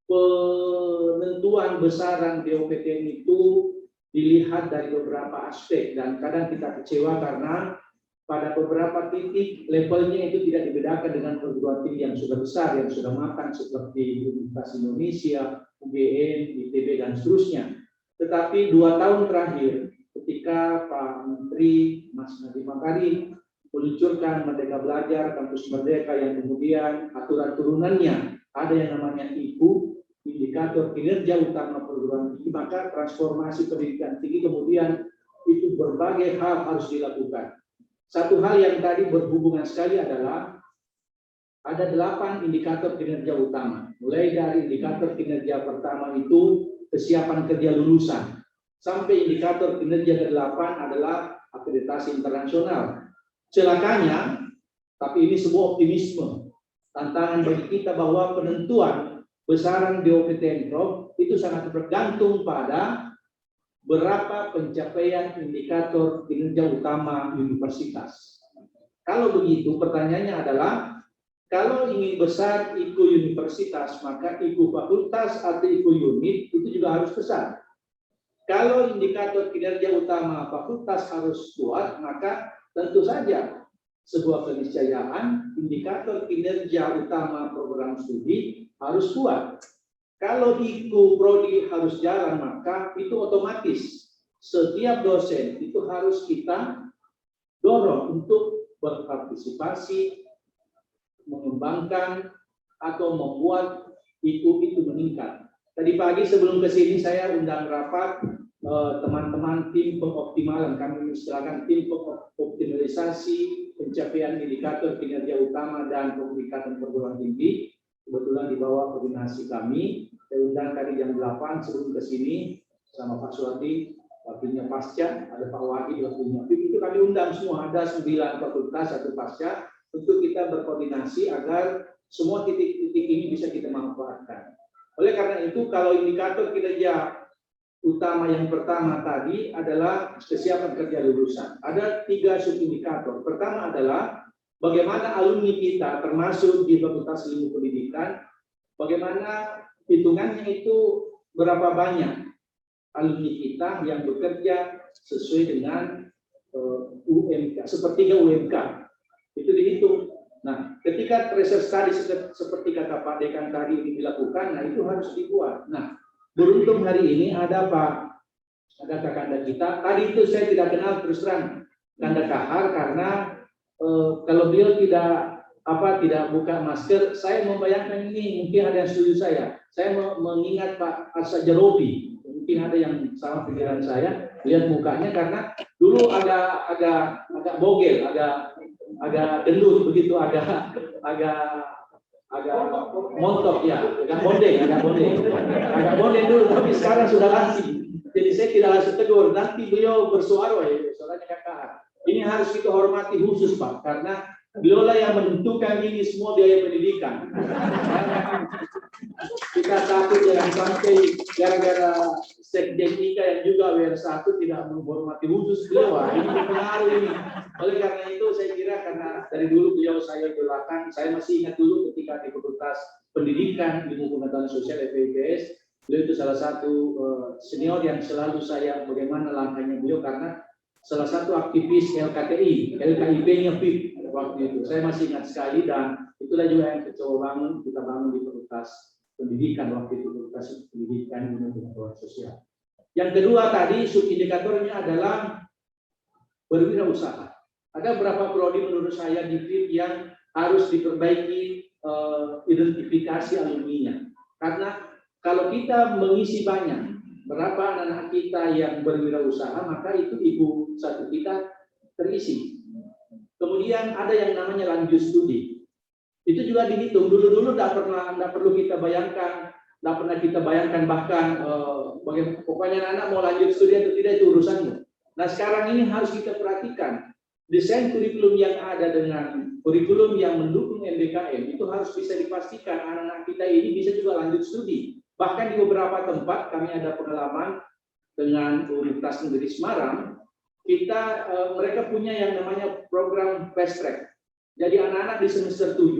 penentuan besaran DOPTN itu dilihat dari beberapa aspek, dan kadang kita kecewa karena pada beberapa titik levelnya itu tidak dibedakan dengan perguruan tinggi yang sudah besar, yang sudah makan seperti Universitas Indonesia, UGM, ITB, dan seterusnya. Tetapi 2 tahun terakhir, ketika Pak Menteri Mas Nadiem Makarim meluncurkan Merdeka Belajar, Kampus Merdeka, yang kemudian aturan turunannya ada yang namanya IPU, indikator kinerja utama perguruan tinggi, maka transformasi pendidikan tinggi kemudian itu berbagai hal harus dilakukan. Satu hal yang tadi berhubungan sekali adalah ada 8 indikator kinerja utama. Mulai dari indikator kinerja pertama itu kesiapan kerja lulusan, sampai indikator kinerja ke-8 adalah akreditasi internasional. Celakanya, tapi ini sebuah optimisme, tantangan bagi kita bahwa penentuan besaran DOPTN Prof itu sangat bergantung pada berapa pencapaian indikator kinerja utama universitas. Kalau begitu, pertanyaannya adalah, kalau ingin besar IKU universitas, maka IKU fakultas atau IKU unit itu juga harus besar. Kalau indikator kinerja utama fakultas harus kuat, maka tentu saja sebuah keniscayaan indikator kinerja utama program studi harus kuat. Kalau IKU prodi harus jalan, maka itu otomatis setiap dosen itu harus kita dorong untuk berpartisipasi, mengembangkan atau membuat IKU itu meningkat. Tadi pagi sebelum ke sini saya undang rapat teman-teman tim pengoptimalan, kami istilahkan tim pengoptimalisasi pencapaian indikator kinerja utama dan peningkatan perguruan tinggi. Kebetulan di bawah koordinasi kami, saya undang tadi jam 8 sebelum ke sini sama Pak Suwati, wakilnya Pasca, ada Pak Wahid, wakilnya FIP, itu kami undang semua, ada 9 fakultas, 1 Pasca, untuk kita berkoordinasi agar semua titik-titik ini bisa kita manfaatkan. Oleh karena itu, kalau indikator kinerja utama yang pertama tadi adalah kesiapan kerja lulusan. Ada 3 subindikator. Pertama adalah bagaimana alumni kita termasuk di Fakultas Ilmu Pendidikan, bagaimana hitungannya itu berapa banyak alumni kita yang bekerja sesuai dengan UMK, sepertiga UMK. Itu dihitung. Nah, ketika research study seperti kata Pak Dekan tadi ini dilakukan, nah itu harus dibuat. Nah, beruntung hari ini ada kakanda kita. Tadi itu saya tidak kenal terus terang Kanda Kahar karena kalau beliau tidak buka masker, saya membayangkan ini mungkin ada yang setuju saya. Saya mengingat Pak Arsa Jarobi, mungkin ada yang sama pikiran saya lihat mukanya karena dulu agak bogel, agak gendut begitu, agak montok ya, agak bondeng dulu, tapi sekarang sudah langsing. Jadi saya tidak langsung tegur, nanti beliau bersuara, suaranya kakak. Ini harus kita hormati khusus Pak, karena beliau lah yang menentukan ini semua biaya pendidikan. Kita takut jangan sampai gara-gara Sekjen IKA yang juga WR1 tidak menghormati khusus beliau. Ini berpengaruh ini. Oleh karena itu saya kira karena dari dulu beliau saya belakang, saya masih ingat dulu ketika di Fakultas Pendidikan Ilmu Pengetahuan Sosial FIPS, beliau itu salah satu senior yang selalu saya bagaimana langkahnya beliau karena salah satu aktivis LKTI, LKIP-nya FIP waktu itu. Saya masih ingat sekali dan itulah juga yang kita bangun di Fakultas Pendidikan waktu itu, Fakultas Pendidikan Ilmu Pengetahuan Sosial. Yang kedua tadi subindikatornya adalah berwirausaha. Ada beberapa prodi menurut saya di FIP yang harus diperbaiki identifikasi alumninya. Karena kalau kita mengisi banyak berapa anak-anak kita yang berwirausaha, maka itu ibu satu kita terisi. Kemudian ada yang namanya lanjut studi. Itu juga dihitung. Dulu tidak perlu kita bayangkan, tidak pernah kita bayangkan bahkan pokoknya anak mau lanjut studi atau tidak itu urusannya. Nah sekarang ini harus kita perhatikan desain kurikulum yang ada dengan kurikulum yang mendukung MBKM itu harus bisa dipastikan anak-anak kita ini bisa juga lanjut studi. Bahkan di beberapa tempat kami ada pengalaman dengan Universitas Negeri Semarang, mereka punya yang namanya program fast track. Jadi anak-anak di semester 7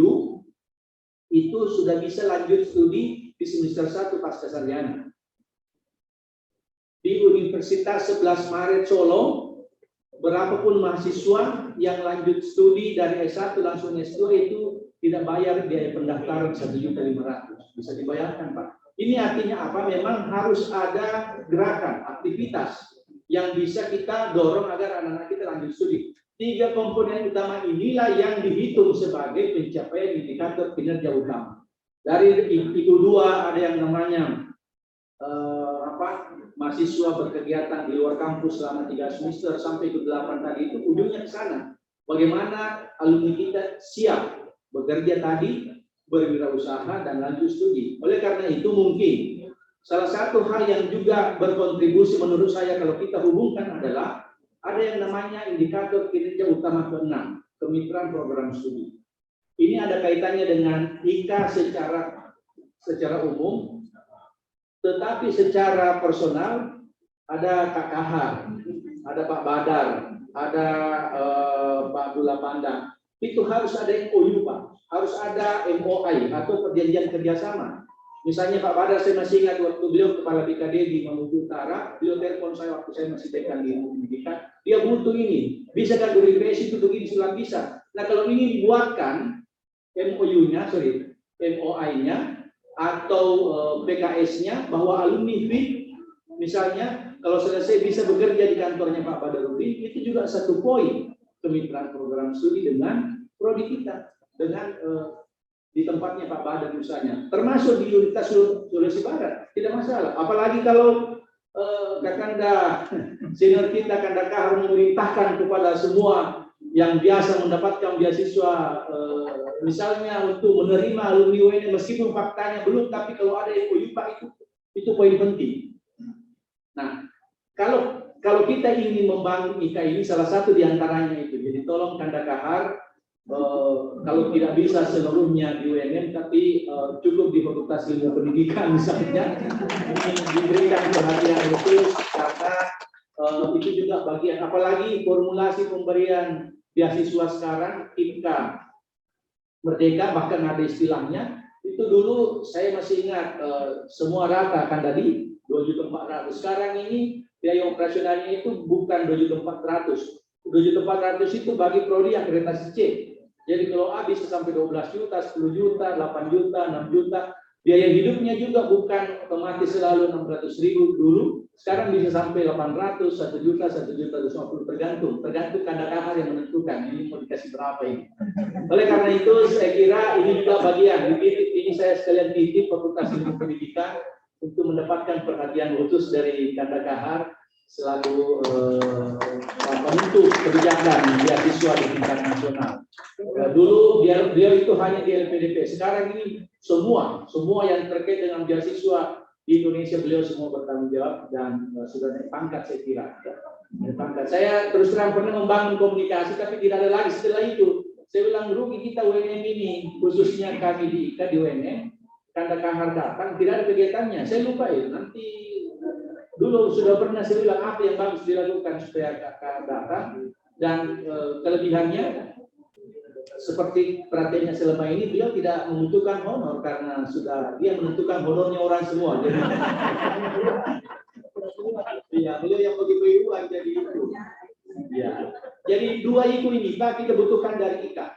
itu sudah bisa lanjut studi di semester 1 pasca sarjana. Di Universitas 11 Maret Solo, berapapun mahasiswa yang lanjut studi dari S1 langsung S2 itu tidak bayar biaya pendaftaran 1.500.000. Bisa dibayarkan Pak. Ini artinya apa? Memang harus ada gerakan, aktivitas yang bisa kita dorong agar anak-anak kita lanjut studi. 3 komponen utama inilah yang dihitung sebagai pencapaian indikator kinerja utama. Dari itu 2 ada yang namanya mahasiswa berkegiatan di luar kampus selama 3 semester sampai ke 8 tadi itu ujungnya ke sana. Bagaimana alumni kita siap bekerja tadi, berwirausaha dan lanjut studi. Oleh karena itu mungkin salah satu hal yang juga berkontribusi menurut saya kalau kita hubungkan adalah ada yang namanya indikator kinerja utama ke-6, kemitraan program studi. Ini ada kaitannya dengan IKA secara umum, tetapi secara personal ada Kak Kahar, ada Pak Badar, ada Pak Abdullah Pandang. Itu harus ada MOU Pak, harus ada MOI atau perjanjian kerjasama. Misalnya Pak Badar, saya masih ingat waktu beliau kepala BKD di Maluku Utara, beliau telepon saya waktu saya masih dekan di pendidikan, dia butuh ini, bisa kan dari BPS itu begini sudah bisa. Nah kalau ini dibuatkan MOU-nya, MOI-nya atau PKS-nya bahwa alumni FIP misalnya kalau selesai bisa bekerja di kantornya Pak Badarudin, itu juga satu poin kemitraan program studi dengan prodi kita, dengan di tempatnya Pak Badar misalnya, termasuk di Universitas Sulawesi Barat, tidak masalah. Apalagi kalau Kakanda senior kita Kanda Kahar memerintahkan kepada semua yang biasa mendapatkan beasiswa misalnya untuk menerima alumni UNM meskipun faktanya belum, tapi kalau ada yang Pak itu poin penting. Nah, kalau kita ingin membangun IKA ini salah satu diantaranya itu. Jadi tolong Kanda Kahar kalau tidak bisa seluruhnya di UNM, tapi cukup di Fakultas Ilmu Pendidikan misalnya, ini diberikan perhatian khusus karena itu juga bagian, apalagi formulasi pemberian beasiswa sekarang tingkat merdeka, bahkan ada istilahnya itu dulu saya masih ingat semua rata kan tadi 2.400.000. Sekarang ini biaya operasionalnya itu bukan 2.400.000. 2.400.000 itu bagi prodi akreditasi C. Jadi kalau A bisa sampai 12 juta, 10 juta, 8 juta, 6 juta. Biaya hidupnya juga bukan otomatis selalu 600.000 dulu. Sekarang bisa sampai 800, 1 juta, 1.250.000 tergantung Kandakahar yang menentukan ini mau dikasih berapa ini. Oleh karena itu saya kira ini juga bagian. Di titik ini saya sekalian titip Fakultas Ilmu Pendidikan untuk mendapatkan perhatian khusus dari Kandakahar selalu menentu kebijakan beasiswa di tingkat nasional. Dulu beliau itu hanya di LPDP. Sekarang ini semua yang terkait dengan beasiswa di Indonesia beliau semua bertanggung jawab dan sudah naik pangkat saya kira. Naik pangkat. Saya terus terang pernah membangun komunikasi tapi tidak ada lagi setelah itu. Saya bilang rugi kita UNM ini, khususnya kami di IKA di UNM, Kandakahar datang tidak ada kegiatannya. Saya lupa ya nanti. Dulu sudah pernah saya bilang apa yang bagus dilakukan supaya kakak datang dan kelebihannya seperti perhatiannya selama ini beliau tidak membutuhkan honor karena sudah dia menentukan honornya orang semua. Jadi, ya beliau yang bagi uang jadi itu. Ya, jadi 2 IKU ini Pak kita butuhkan dari IKA.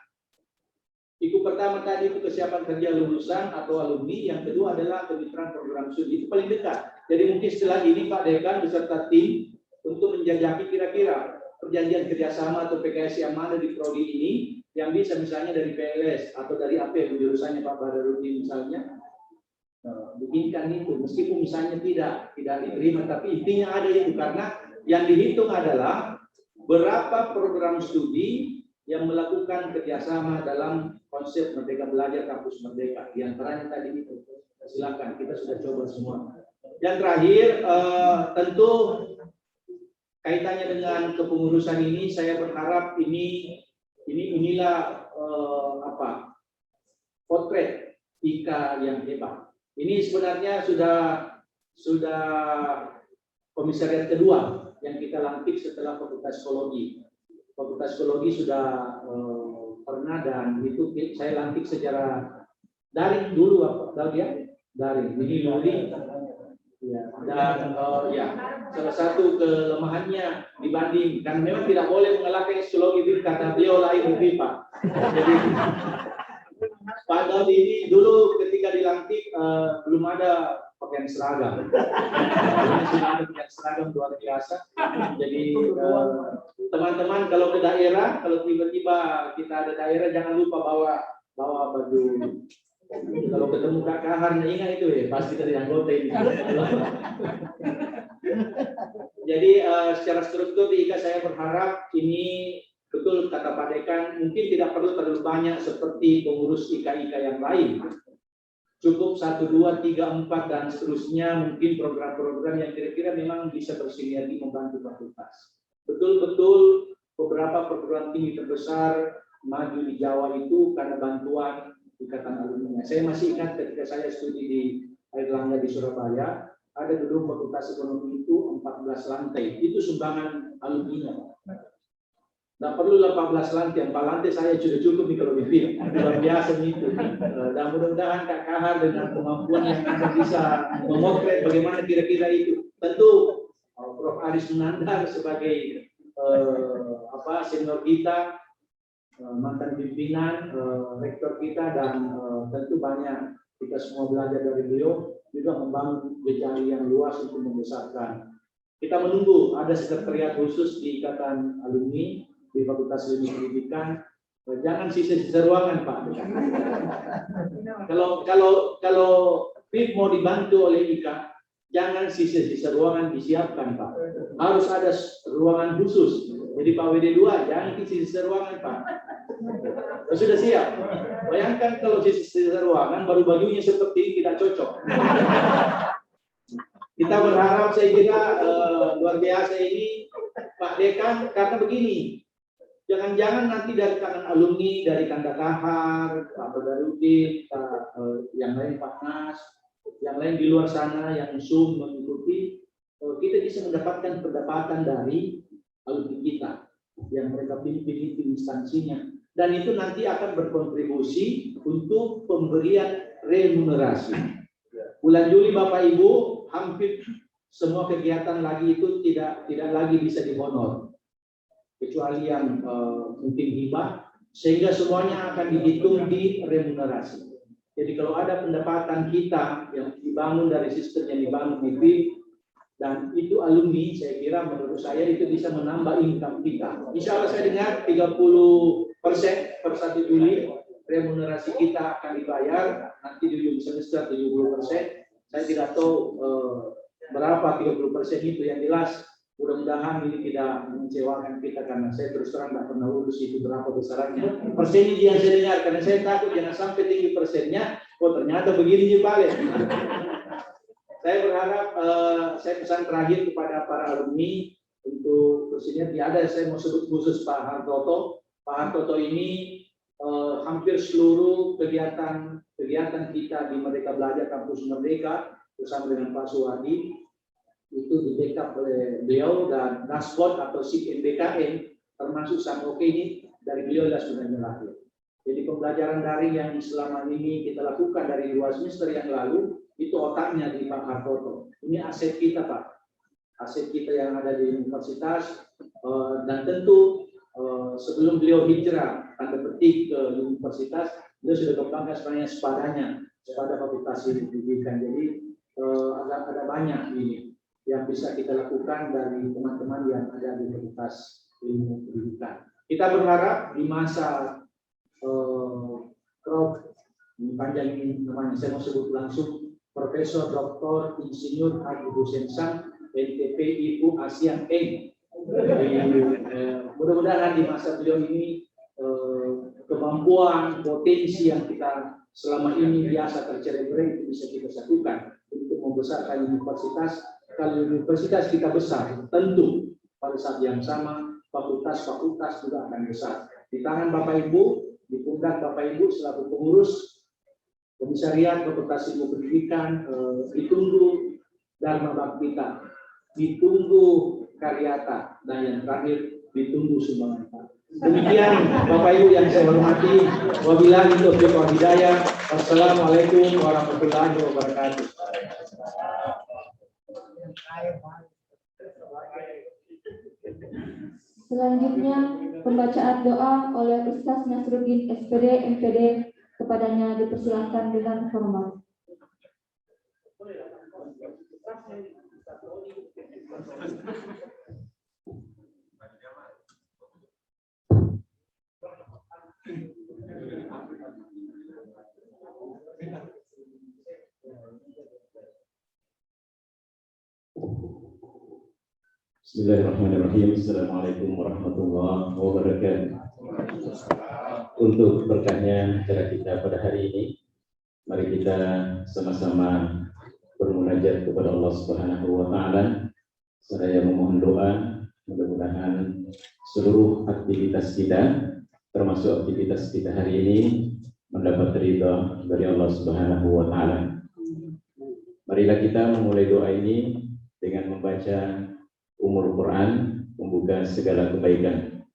IKU pertama tadi itu kesiapan kerja lulusan atau alumni, yang kedua adalah kemitraan program studi, itu paling dekat. Jadi mungkin setelah ini Pak Dekan beserta tim untuk menjajaki kira-kira perjanjian kerjasama atau PKS yang ada di prodi ini, yang bisa misalnya dari PLS atau dari AP jurusannya Pak Badarudin misalnya, bikinkan itu, meskipun misalnya tidak diterima, tapi intinya ada itu karena yang dihitung adalah berapa program studi yang melakukan kerjasama dalam konsep Merdeka Belajar Kampus Merdeka. Di antaranya tadi itu, silakan kita sudah coba semua. Yang terakhir, tentu kaitannya dengan kepengurusan ini, saya berharap inilah potret IKA yang hebat. Ini sebenarnya sudah komisariat kedua yang kita lantik setelah Fakultas Psikologi. Fakultas Psikologi sudah pernah dan itu saya lantik secara daring dulu daring. Ini Loli ya, dan salah satu kelemahannya dibanding kan memang tidak boleh mengalahkan psikologi kata beliau lain lebih Pak. Jadi pada ini dulu ketika dilantik belum ada pakaian seragam. Sudah ada pakaian seragam luar biasa. Jadi teman-teman kalau ke daerah, kalau tiba-tiba kita ada daerah jangan lupa bawa baju. Kalau ketemu Kak Kahar, ingat itu ya, pasti dari anggota ini. Jadi secara struktur di IKA saya berharap ini betul kata Pak Dekan, mungkin tidak perlu terlalu banyak seperti pengurus IKA-IKA yang lain. Cukup 1, 2, 3, 4 dan seterusnya, mungkin program-program yang kira-kira memang bisa bersinergi membantu fakultas. Betul-betul beberapa perguruan tinggi terbesar maju di Jawa itu karena bantuan Ikatan Alumni. Saya masih ingat ketika saya studi di Airlangga di Surabaya, ada gedung Fakultas Ekonomi itu 14 lantai. Itu sumbangan alumninya. Nggak perlu 18 lantai, 4 lantai saya sudah cukup nih kalau di luar biasa itu. Dan mudah-mudahan Kak Kahar dengan kemampuan yang ada bisa memotret bagaimana kira-kira itu. Tentu Prof. Aris Munandar sebagai senior kita, mantan pimpinan, rektor kita, dan tentu banyak kita semua belajar dari beliau, juga membangun jejaring yang luas untuk membesarkan. Kita menunggu ada sekretariat khusus di Ikatan Alumni di Fakultas Ilmu Pendidikan. Jangan sisa-sisa ruangan Pak. Kalau PIP mau dibantu oleh IKA, jangan sisa-sisa ruangan disiapkan Pak. Harus ada ruangan khusus. Jadi Pak WD2 jangan sisa-sisa ruangan Pak. Sudah siap. Bayangkan kalau sisa-sisa ruangan baru bajunya seperti ini tidak cocok. Kita berharap saya kira luar biasa ini Pak Dekan karena begini. Jangan-jangan nanti dari kalangan alumni, dari Kanda Kahar, Pak Badarudin, yang lain Pak Nas, yang lain di luar sana yang Zoom mengikuti, kita bisa mendapatkan pendapatan dari alumni kita yang mereka pilih di instansinya. Dan itu nanti akan berkontribusi untuk pemberian remunerasi. Bulan Juli Bapak Ibu, hampir semua kegiatan lagi itu tidak lagi bisa dihonor, kecuali yang mungkin hibah, sehingga semuanya akan dihitung di remunerasi. Jadi kalau ada pendapatan kita yang dibangun dari sistem yang dibangun di BIM, dan itu alumni, saya kira menurut saya itu bisa menambah income kita. Insya Allah saya dengar 30% per 1 Juli remunerasi kita akan dibayar, nanti di ujung semester 70%. Saya tidak tahu berapa 30% itu, yang jelas mudah-mudahan ini tidak mengecewakan kita, karena saya terus terang tidak pernah urus itu berapa besarannya. Persen ini yang saya dengar, karena saya takut jangan sampai tinggi persennya, oh ternyata begini balik. Saya berharap, saya pesan terakhir kepada para alumni untuk bersedia, ada saya mau sebut khusus Pak Hartoto. Pak Hartoto ini hampir seluruh kegiatan kita di Merdeka Belajar Kampus Merdeka bersama dengan Pak Suwadi itu di backup oleh beliau, dan dashboard atau SIP MBKM termasuk Sampoke ini dari beliau sudah lahir. Jadi pembelajaran daring yang selama ini kita lakukan dari 2 semester yang lalu itu otaknya di Pak Hartoto. Ini aset kita Pak, aset kita yang ada di universitas, dan tentu sebelum beliau hijrah tanda petik ke universitas, beliau sudah kembangkan sebenarnya sepada fakultas pendidikan. Jadi ada banyak ini yang bisa kita lakukan dari teman-teman yang ada di fakultas ilmu pendidikan. Kita berharap di masa Prof. Panjang ini namanya, saya mau sebut langsung, Profesor Dr. Insinyur Haji Hussein Sang, NTP Ibu Asian Eng. Mudah-mudahan di masa beliau ini kemampuan, potensi yang kita selama ini biasa tercerai-berai itu bisa kita satukan untuk membesarkan universitas. Kalau universitas kita besar, tentu pada saat yang sama fakultas-fakultas juga akan besar. Di tangan Bapak Ibu, di pundak Bapak Ibu selaku pengurus Komisariat Fakultas Ilmu Pendidikan, ditunggu Dharma Bakti, ditunggu karyata, dan yang terakhir ditunggu sumbangan. Demikian Bapak Ibu yang saya hormati. Wabillahi taufiq wal hidayah. Wassalamualaikum warahmatullahi wabarakatuh. Selanjutnya pembacaan doa oleh Ustaz Nasruddin SPD MPD, kepadanya dipersilakan dengan hormat. Bismillahirrahmanirrahim. Assalamualaikum warahmatullahi wabarakatuh. Untuk berkahnya acara kita pada hari ini, mari kita sama-sama bermunajat kepada Allah Subhanahu wa taala. Saya memohon doa, mudah-mudahan seluruh aktivitas kita, termasuk aktivitas kita hari ini, mendapat ridha dari Allah Subhanahu wa taala. Marilah kita memulai doa ini dengan membaca Ummul Quran, membuka segala kebaikan.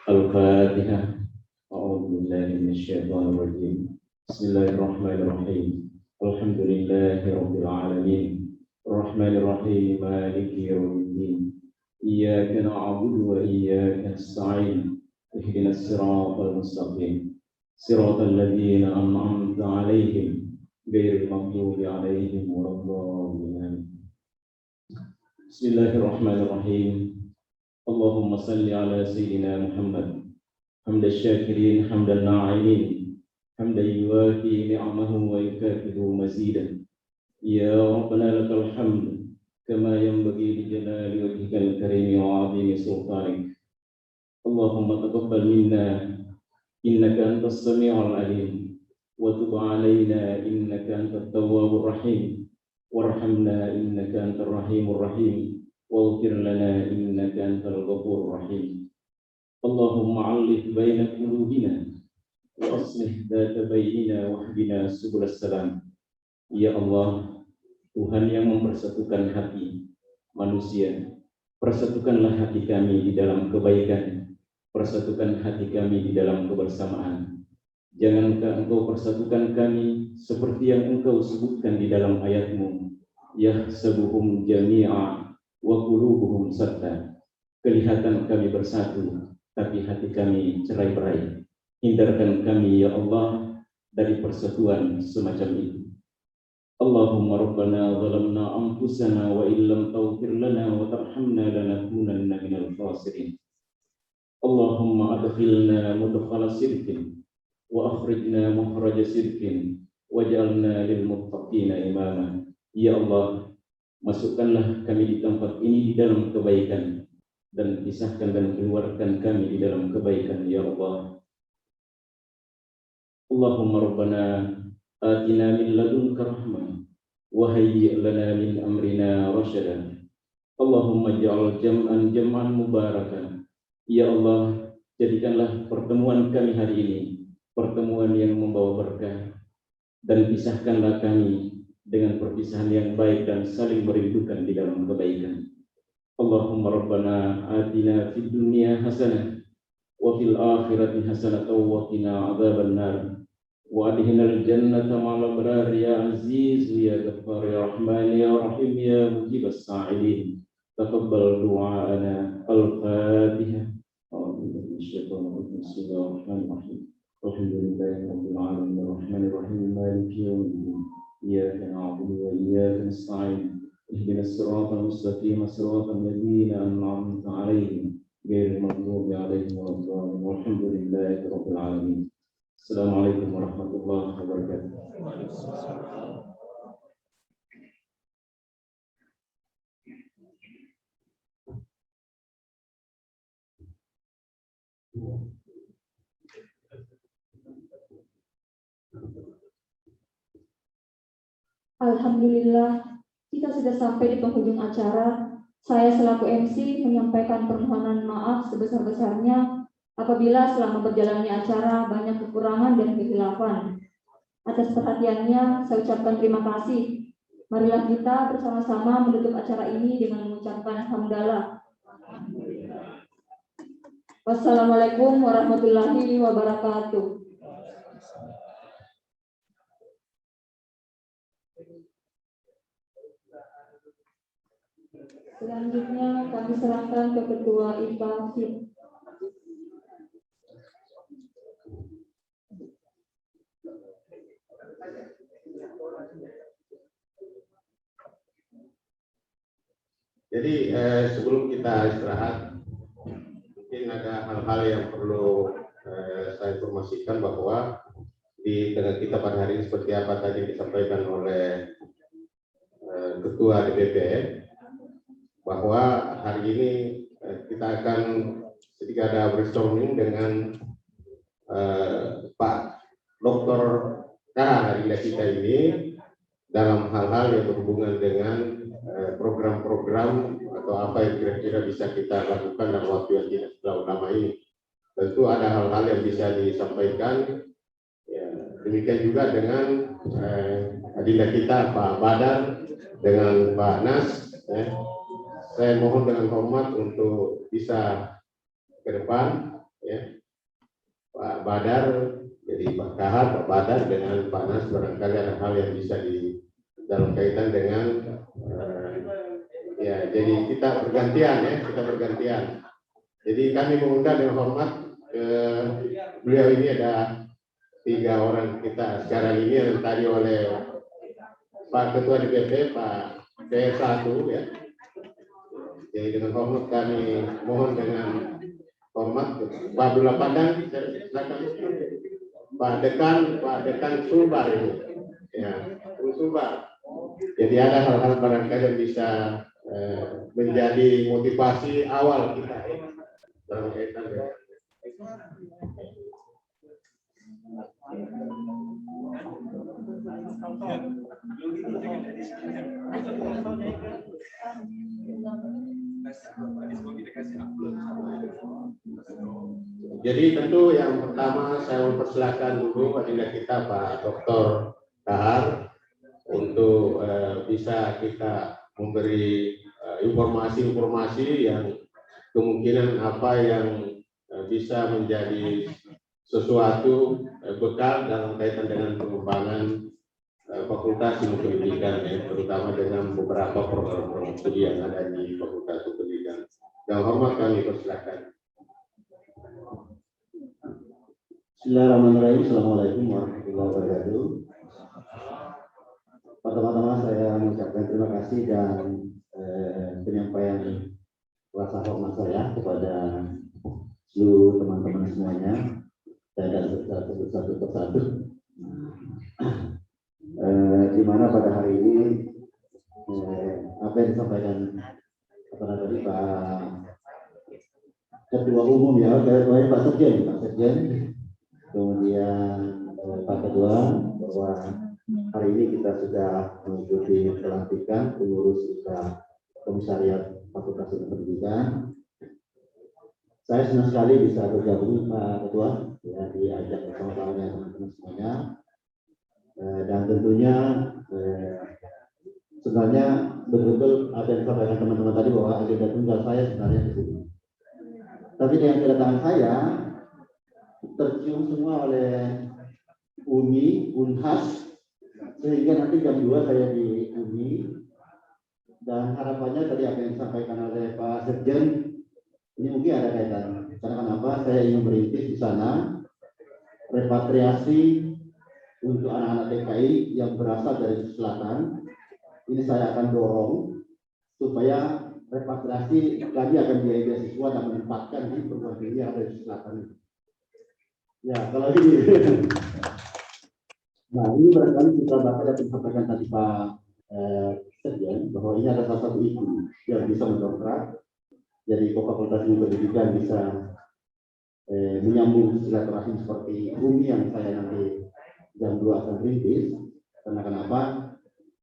Al-Fatihah. A'udzu billahi minasyaitonir rajim. Bismillahirrahmanirrahim. Alhamdulillahirabbil alamin. Arrahmanir rahim. Maliki yaumiddin. Iyyaka na'budu wa iyyaka nasta'in. Ihdinas siratal mustaqim. Siratal ladzina an'amta 'alaihim ghairil maghdubi 'alaihim waladdallin. Bismillahirrahmanirrahim. Allahumma salli ala Sayyidina Muhammad. Hamdan syakirin, hamdan na'imin, hamdan yuwafi ni'amahu wa yukafi'u mazidan. Ya Rabbana lakal hamd, kama yanbaghi li jalali wajhikal karim wa 'azimi sultanik. Allahumma taqabbal minna, innaka antas sami'ul alim, wa tub 'alaina innaka antat tawwabur rahim. Warhamna innaka antar rahimur rahim, waghfir lana innaka antal ghafurur rahim. Allahumma alif baina qulubina wa aslih dzata bainina wahdina subulas salam. Ya Allah, Tuhan yang mempersatukan hati manusia, persatukanlah hati kami di dalam kebaikan, persatukan hati kami di dalam kebersamaan. Jangankah Engkau persatukan kami seperti yang Engkau sebutkan di dalam ayat-Mu, yahsabuhum jami'a wa qulubuhum shatta. Kelihatan kami bersatu, tapi hati kami cerai-berai. Hindarkan kami ya Allah dari persatuan semacam itu. Allahumma rabbana zalamna anfusana wa illam taghfir lana wa tarhamna lanakunanna minal khasirin. Allahumma adkhilna mudkhala sirkin wa akhrijna mukhraja sirkin waj'alna lil muttaqina imama. Ya Allah, masukkanlah kami di tempat ini di dalam kebaikan, dan pisahkan dan keluarkan kami di dalam kebaikan ya Allah. Allahumma rabbana atina min ladunka rahmah wa hayyi' lana min amrina rasyada. Allahumma ja'al jam'an mubarakan. Ya Allah, jadikanlah pertemuan kami hari ini pertemuan yang membawa berkah, dan pisahkanlah kami dengan perpisahan yang baik dan saling merindukan di dalam kebaikan. Allahumma rabbana atina fid dunya hasanah wa fil akhirati hasanah wa qina adzabannar. وأدخلنا الجنة مع الأبرار يا عزيز يا غفار يا رحمن يا رحيم يا مجيب السائلين. تقبل دعاءنا. الفاتحة. أعوذ بالله من الشيطان الرجيم. بسم الله الرحمن الرحيم. الحمد لله رب العالمين الرحمن الرحيم مالك يوم الدين. إياك نعبد وإياك نستعين. اهدنا الصراط المستقيم صراط الذين أنعمت عليهم غير المغضوب عليهم ولا الضالين. والحمد لله رب العالمين. Assalamualaikum warahmatullahi wabarakatuh. Alhamdulillah, kita sudah sampai di penghujung acara. Saya selaku MC menyampaikan permohonan maaf sebesar-besarnya apabila selama berjalannya acara banyak kekurangan dan kehilafan. Atas perhatiannya, saya ucapkan terima kasih. Marilah kita bersama-sama menutup acara ini dengan mengucapkan hamdalah. Wassalamualaikum warahmatullahi wabarakatuh. Selanjutnya kami serahkan ke Ketua IPA FIP. Jadi sebelum kita istirahat, mungkin ada hal-hal yang perlu saya informasikan bahwa di tengah kita pada hari ini seperti apa tadi disampaikan oleh Ketua DPP, bahwa hari ini kita akan sedikit ada brainstorming dengan Pak Dr. K. Harinda kita ini dalam hal-hal yang berhubungan dengan program-program atau apa yang kira-kira bisa kita lakukan dalam waktu yang tidak terlalu lama ini. Tentu ada hal-hal yang bisa disampaikan. Ya, demikian juga dengan adinda kita Pak Badar dengan Pak Nas. Saya mohon dengan hormat untuk bisa ke depan. Ya. Pak Badar, jadi Pak Kahar, Pak Badar dengan Pak Nas barangkali ada hal yang bisa di dalam kaitan dengan ya, jadi kita bergantian ya, kita bergantian. Jadi kami mengundang dengan hormat beliau ini ada 3 orang kita sekarang ini yang tadi oleh Pak Ketua DPP Pak PS1 ya. Jadi dengan hormat kami mohon dengan hormat Pak Abdullah Padang, silakan Pak Dekan Sulbar ini ya, Sulbar. Jadi ada hal-hal barangkali yang bisa menjadi motivasi awal kita ya, dalam kaitan dengan Jadi tentu yang pertama saya mempersilahkan dulu adinda kita Pak Dr. Kahar untuk bisa kita memberi informasi-informasi yang kemungkinan apa yang bisa menjadi sesuatu bekal dalam kaitan dengan pengembangan Fakultas Ilmu Pendidikan, ya, terutama dengan beberapa program-program studi yang ada di Fakultas Ilmu Pendidikan. Yang hormat kami persilakan. Bismillahirrahmanirrahim. Assalamualaikum warahmatullahi wabarakatuh. Pertama-tama saya mengucapkan terima kasih dan penyampaian rasa hormat saya kepada seluruh teman-teman semuanya dan satu persatu. Di mana pada hari ini apa yang disampaikan tadi Pak Ketua Umum ya, Pak Sekjen, kemudian Pak Ketua, bahwa hari ini kita sudah mengikuti pelantikan pengurus Komisariat Fakultas Ilmu Pendidikan. Saya senang sekali bisa bergabung Pak Ketua ya, diajak bersama-sama dengan teman-teman semuanya. Dan tentunya sebenarnya betul-betul ada yang disampaikan teman-teman tadi bahwa agenda tunggal saya sebenarnya di sini. Tapi dengan kedatangan saya tercium semua oleh UMI, UNHAS, sehingga nanti jam 2 saya di UMI. Dan harapannya tadi apa yang disampaikan oleh Pak Sekjen, ini mungkin ada kaitan. Karena kenapa? Saya ingin merintis di sana repatriasi untuk anak-anak TKI yang berasal dari selatan. Ini saya akan dorong supaya repatriasi lagi akan biaya beasiswa dan menempatkan di perguruan tinggi yang ada di selatan. Ya, kalau ini. Nah, ini barangkali kita bakal sampaikan tadi Pak Sekjen bahwa ini ada salah satu isu yang bisa mendongkrak. Jadi Fakultas Ilmu Pendidikan bisa menyambung silaturahim seperti UMI yang saya nanti jam 2 akan rintis. Karena kenapa?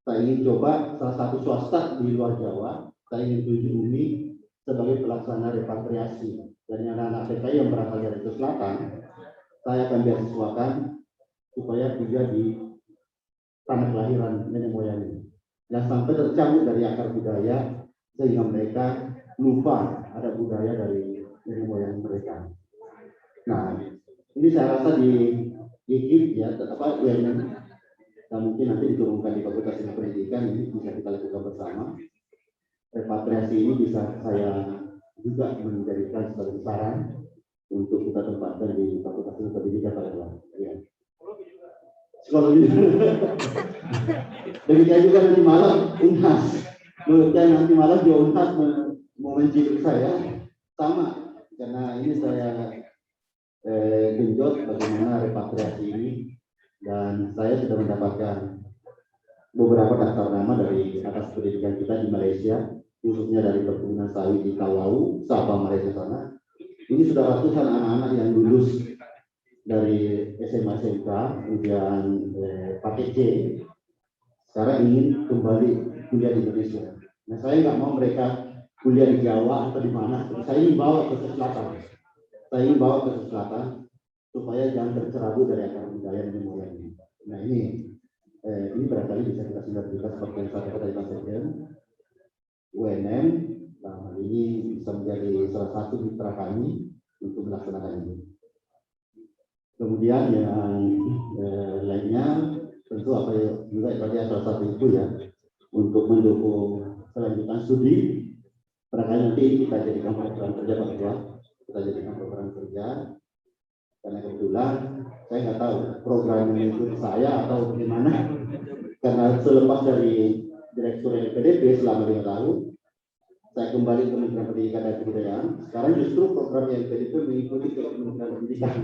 Saya ingin coba salah satu swasta di luar Jawa, saya ingin tuju UMI sebagai pelaksana repatriasi. Dan anak-anak TKI yang berasal dari selatan, saya akan beasiswakan supaya tinggal di tanah kelahiran nenek moyangnya. Dan sampai tercabut dari akar budaya sehingga mereka lupa ada budaya dari nenek moyang mereka. Nah, ini saya rasa di IKIP ya, UNM, dan mungkin nanti diturunkan di Fakultas Ilmu Pendidikan, ini bisa kita lakukan bersama. Repatriasi ini bisa saya juga menjadikan sebagai saran untuk kita tempatkan di Fakultas Ilmu Pendidikan pada ya. Psikologi. Demikian juga nanti malam UNHAS. Dan nanti malam juga UNHAS mau menciduk saya sama, karena ini saya genjot bagaimana repatriasi ini, dan saya sudah mendapatkan beberapa daftar nama dari atas pendidikan kita di Malaysia, khususnya dari perkebunan sawit di Tawau, Sabah, Malaysia sana. Ini sudah ratusan anak-anak yang lulus dari SMA SMK, kemudian paket C, sekarang ingin kembali kuliah di Indonesia. Nah, saya nggak mau mereka kuliah di Jawa atau di mana, saya ingin bawa ke selatan. Saya ingin bawa ke selatan supaya jangan tercerabut dari akar budaya dan moyangnya. Nah, ini barangkali bisa kita sinergikan seperti yang saya katakan Pak Sekjen. UNM dalam hal ini bisa menjadi salah satu mitra kami untuk melaksanakan ini. Kemudian yang lainnya tentu apa juga sebagai salah satu itu ya, untuk mendukung kelanjutan studi. Barangkali nanti kita jadikan program kerja Pak Ketua, kita jadikan program kerja, karena kebetulan saya nggak tahu program ini itu saya atau bagaimana, karena selepas dari Direktur LPDP selama 5 tahun, saya kembali ke Kementerian Pendidikan dan Kebudayaan. Sekarang justru program LPDP mengikuti ke Kementerian Pendidikan.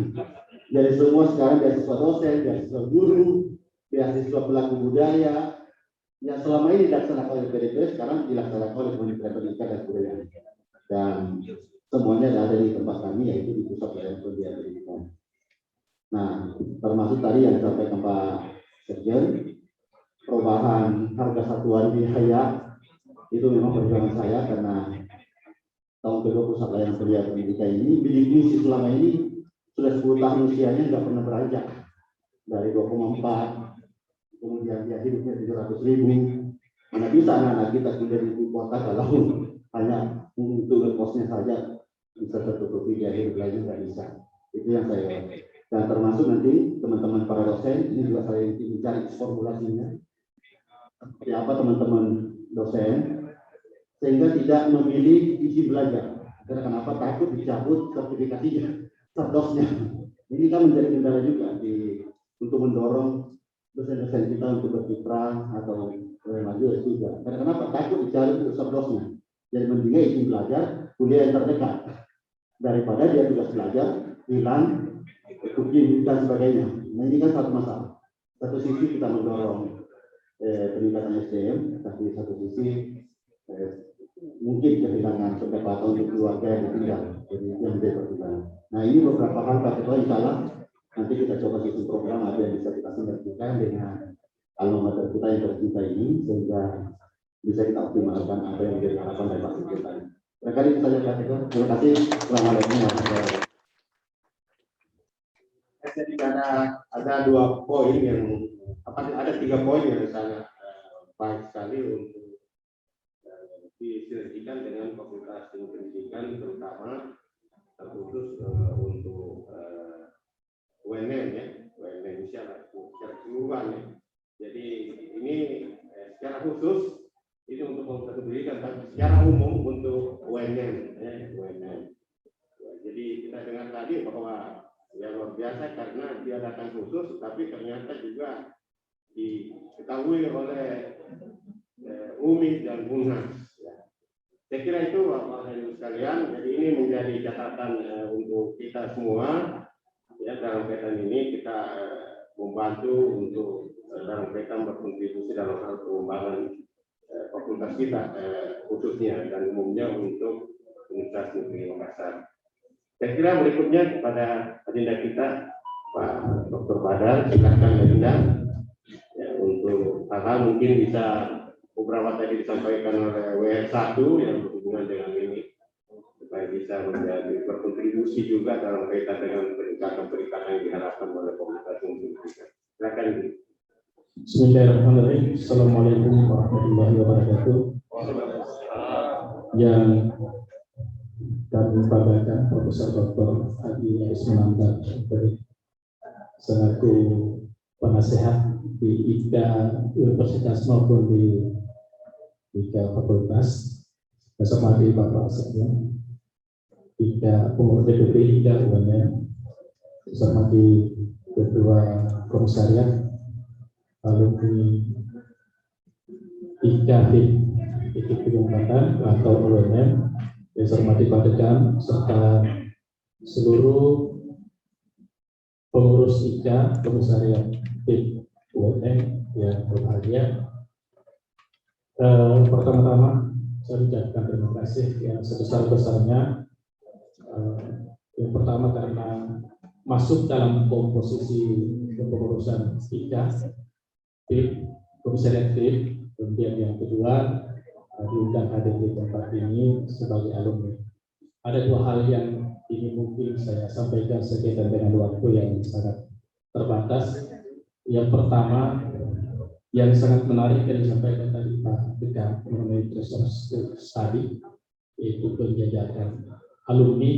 Jadi semua sekarang beasiswa dosen, beasiswa guru, beasiswa pelaku budaya, yang selama ini dilaksanakan oleh LPDP sekarang dilaksanakan oleh Kementerian Pendidikan dan Kebudayaan. Dan semuanya ada di tempat kami, yaitu di Pusat Pelayanan Pendidikan. Nah, termasuk tadi yang disampaikan Pak Sekjen, perubahan harga satuan biaya itu memang perjuangan saya, karena tahun kedua Pusat Pelayanan Pendidikan ini bidik misi selama ini sudah 10 tahun usianya nggak pernah beranjak dari 2,4, kemudian dia hidupnya 700.000. Mana bisa anak-anak kita kuliah di kota kalau hanya untuk ngekosnya saja bisa tertutupi, dia hidup lagi nggak bisa. Itu yang saya, dan termasuk nanti teman-teman para dosen ini juga saya mencari formulasinya seperti apa teman-teman dosen sehingga tidak memilih izin belajar. Karena kenapa? Takut dicabut sertifikasinya, serdosnya. Ini kan menjadi kendala juga untuk mendorong dosen-dosen kita untuk berkiprah atau maju juga. Karena kenapa? Takut dicari untuk serdosnya. Jadi mendingan izin belajar kuliah yang terdekat daripada dia tugas belajar hilang, ujian dan sebagainya. Nah ini kan satu masalah. Satu sisi kita mendorong peningkatan SDM, tapi satu sisi mungkin kehilangan pendapatan untuk keluarga yang ditinggal. Jadi itu yang menjadi pertimbangan. Nah ini beberapa hal Pak Ketua, insya Allah nanti kita coba susun program apa yang bisa kita sinergikan dengan alma mater kita yang tercinta ini sehingga bisa kita optimalkan apa yang menjadi harapan dari Pak Ketua tadi. Barangkali itu saja Pak Ketua. Terima kasih. Assalamualaikum warahmatullahi wabarakatuh. Jadi ada 2 poin yang ada 3 poin yang sangat baik sekali untuk disinergikan dengan Fakultas Ilmu Pendidikan, terutama terkhusus untuk UNM ya, UNM secara keseluruhan ya. Jadi ini secara khusus ini untuk Fakultas Pendidikan, tapi secara umum untuk UNM ya, UNM. Jadi kita dengar tadi bahwa ya luar biasa karena diadakan khusus, tapi ternyata juga diketahui oleh UMI dan UNAS. Saya kira itu Bapak Ibu sekalian. Jadi ini menjadi catatan untuk kita semua. Ya dalam kaitan ini kita membantu untuk dalam kaitan berkontribusi dalam hal pengembangan fakultas kita khususnya dan umumnya untuk Universitas Negeri Makassar. Saya kira berikutnya kepada agenda kita Pak Dr. Badar, silakan agenda ya, untuk hal-hal mungkin bisa beberapa tadi disampaikan oleh WR1 yang berhubungan dengan ini supaya bisa menjadi berkontribusi juga dalam kaitan dengan peningkatan yang diharapkan oleh komunitas pendidikan. Silakan. Bismillahirrahmanirrahim. Assalamualaikum warahmatullahi wabarakatuh. Yang kami banggakan Profesor Dr. Adi Arismananda selaku penasehat di IKA Universitas maupun di IKA Fakultas, bersama di Bapak Sekjen IKA Pengurus DPP IKA UNM, bersama di Ketua Komisariat alumni IKA Ikip Pengumpatan atau UNM, yang saya hormati Pak Dekan serta seluruh pengurus IKA Komisariat UNM yang berbahagia. Pertama-tama saya ucapkan terima kasih yang sebesar-besarnya. Yang pertama karena masuk dalam komposisi kepengurusan IKA Komisariat FIP. Kemudian yang kedua diundang hadir di tempat ini sebagai alumni. Ada 2 hal yang ini mungkin saya sampaikan sekaitan dengan waktu yang sangat terbatas. Yang pertama, yang sangat menarik yang disampaikan tadi Pak Dekan mengenai resource study, yaitu penjajakan alumni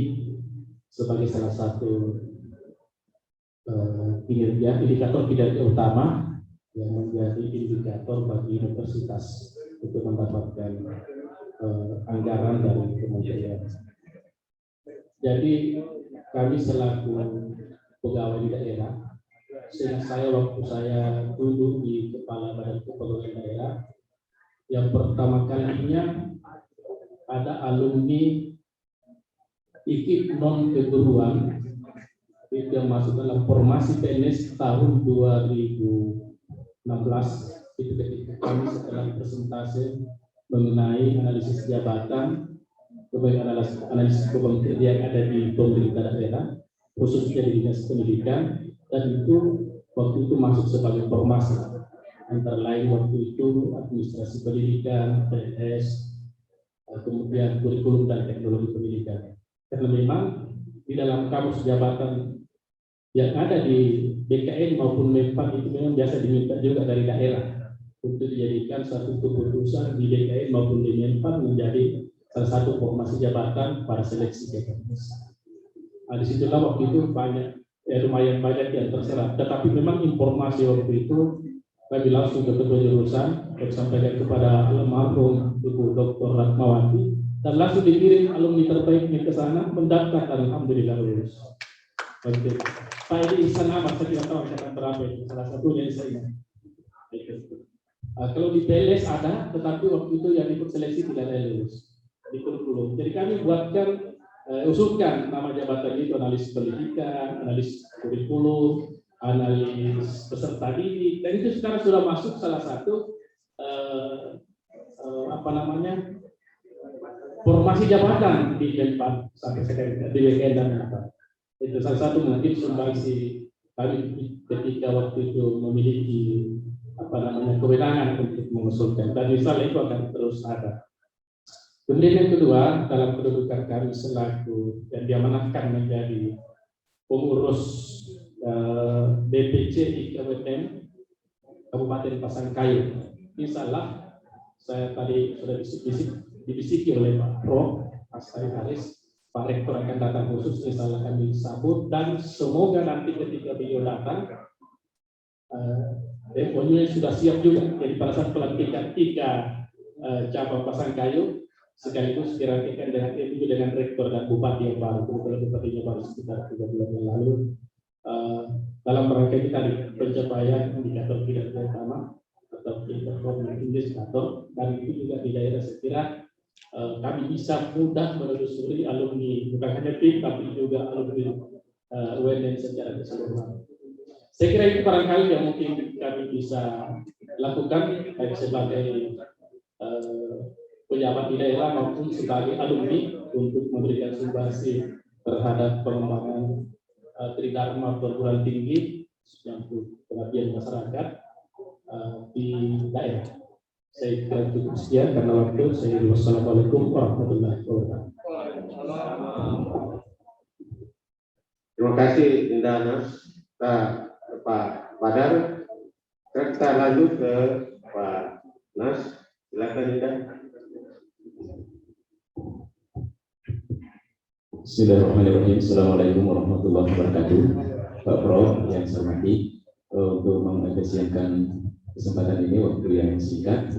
sebagai salah satu kinerja indikator kinerja utama yang menjadi indikator bagi universitas untuk mendapatkan anggaran dari kementerian. Jadi kami selaku pegawai di daerah, seingat saya waktu saya duduk di kepala badan kepegawaian daerah, yang pertama kalinya ada alumni IKIP non keguruan itu yang masuk dalam formasi PNS tahun 2016. Itu ketika kami setelah presentasi mengenai analisis jabatan, kemudian analisis kementerian yang ada di pemerintah daerah, khususnya di dinas pendidikan, dan itu waktu itu masuk sebagai formasi antara lain waktu itu administrasi pendidikan, PNS, kemudian kurikulum dan teknologi pendidikan. Karena memang di dalam kamus jabatan yang ada di BKN maupun Menpan itu memang biasa diminta juga dari daerah untuk dijadikan satu keputusan di BKN maupun di Menpan menjadi salah satu formasi jabatan para seleksi jabatan. Nah, disitulah waktu itu lumayan banyak yang terserap. Tetapi memang informasi waktu itu kami langsung ke ketua jurusan, kami sampaikan kepada almarhum Ibu Dr. Ratmawati, dan langsung dikirim alumni terbaiknya ke sana mendaftar dan alhamdulillah lulus. Oke. Pak Edi Ihsan Ahmad, saya tidak tahu angkatan berapa itu, salah satunya yang saya ingat. Kalau di PLS ada, tetapi waktu itu yang ikut seleksi tidak ada lulus di kurikulum. Jadi kami buatkan, usulkan nama jabatan itu analis pendidikan, analis kurikulum, analis peserta didik, dan itu sekarang sudah masuk salah satu formasi jabatan di Menpan sampai sekarang di BKN dan Menpan. Itu salah satu mungkin sumbangsi kami ketika waktu itu memiliki kewenangan untuk mengusulkan, dan misalnya itu akan terus ada. Kemudian yang kedua, dalam kedudukan kami selaku yang diamanahkan menjadi pengurus DPC IKWM Kabupaten Pasangkayu. Insyaallah saya tadi sudah dibisiki oleh Pak Prof. Asari Haris, Pak Rektor akan datang khusus, insyaallah kami sambut, dan semoga nanti ketika beliau datang deponya sudah siap juga. Jadi pada saat pelantikan 3 cabang Pasangkayu sekaligus dilantikkan dengan rektor dan bupati yang baru. Kebetulan bupatinya baru sekitar 3 bulan yang lalu. Dalam rangka kita di pencapaian indikator kinerja utama atau performance indikator, dan itu juga di daerah saya kira kami bisa mudah menelusuri alumni bukan hanya tim tapi juga alumni UNN secara keseluruhan. Saya kira itu barangkali yang mungkin kami bisa lakukan baik sebagai pejabat di daerah maupun sebagai alumni untuk memberikan sumbangsi terhadap pengembangan tridharma perguruan tinggi yang pengabdian masyarakat di daerah. Saya kira cukup sekian karena waktu. Saya wassalamualaikum warahmatullahi wabarakatuh. Terima kasih Indah Nas, Pak Badar. Kita lanjut ke Pak Nas. Silakan Indah. Bismillahirrahmanirrahim. Assalamualaikum warahmatullahi wabarakatuh. Pak Prof yang saya hormati, untuk mengapresiasikan kesempatan ini waktu yang singkat,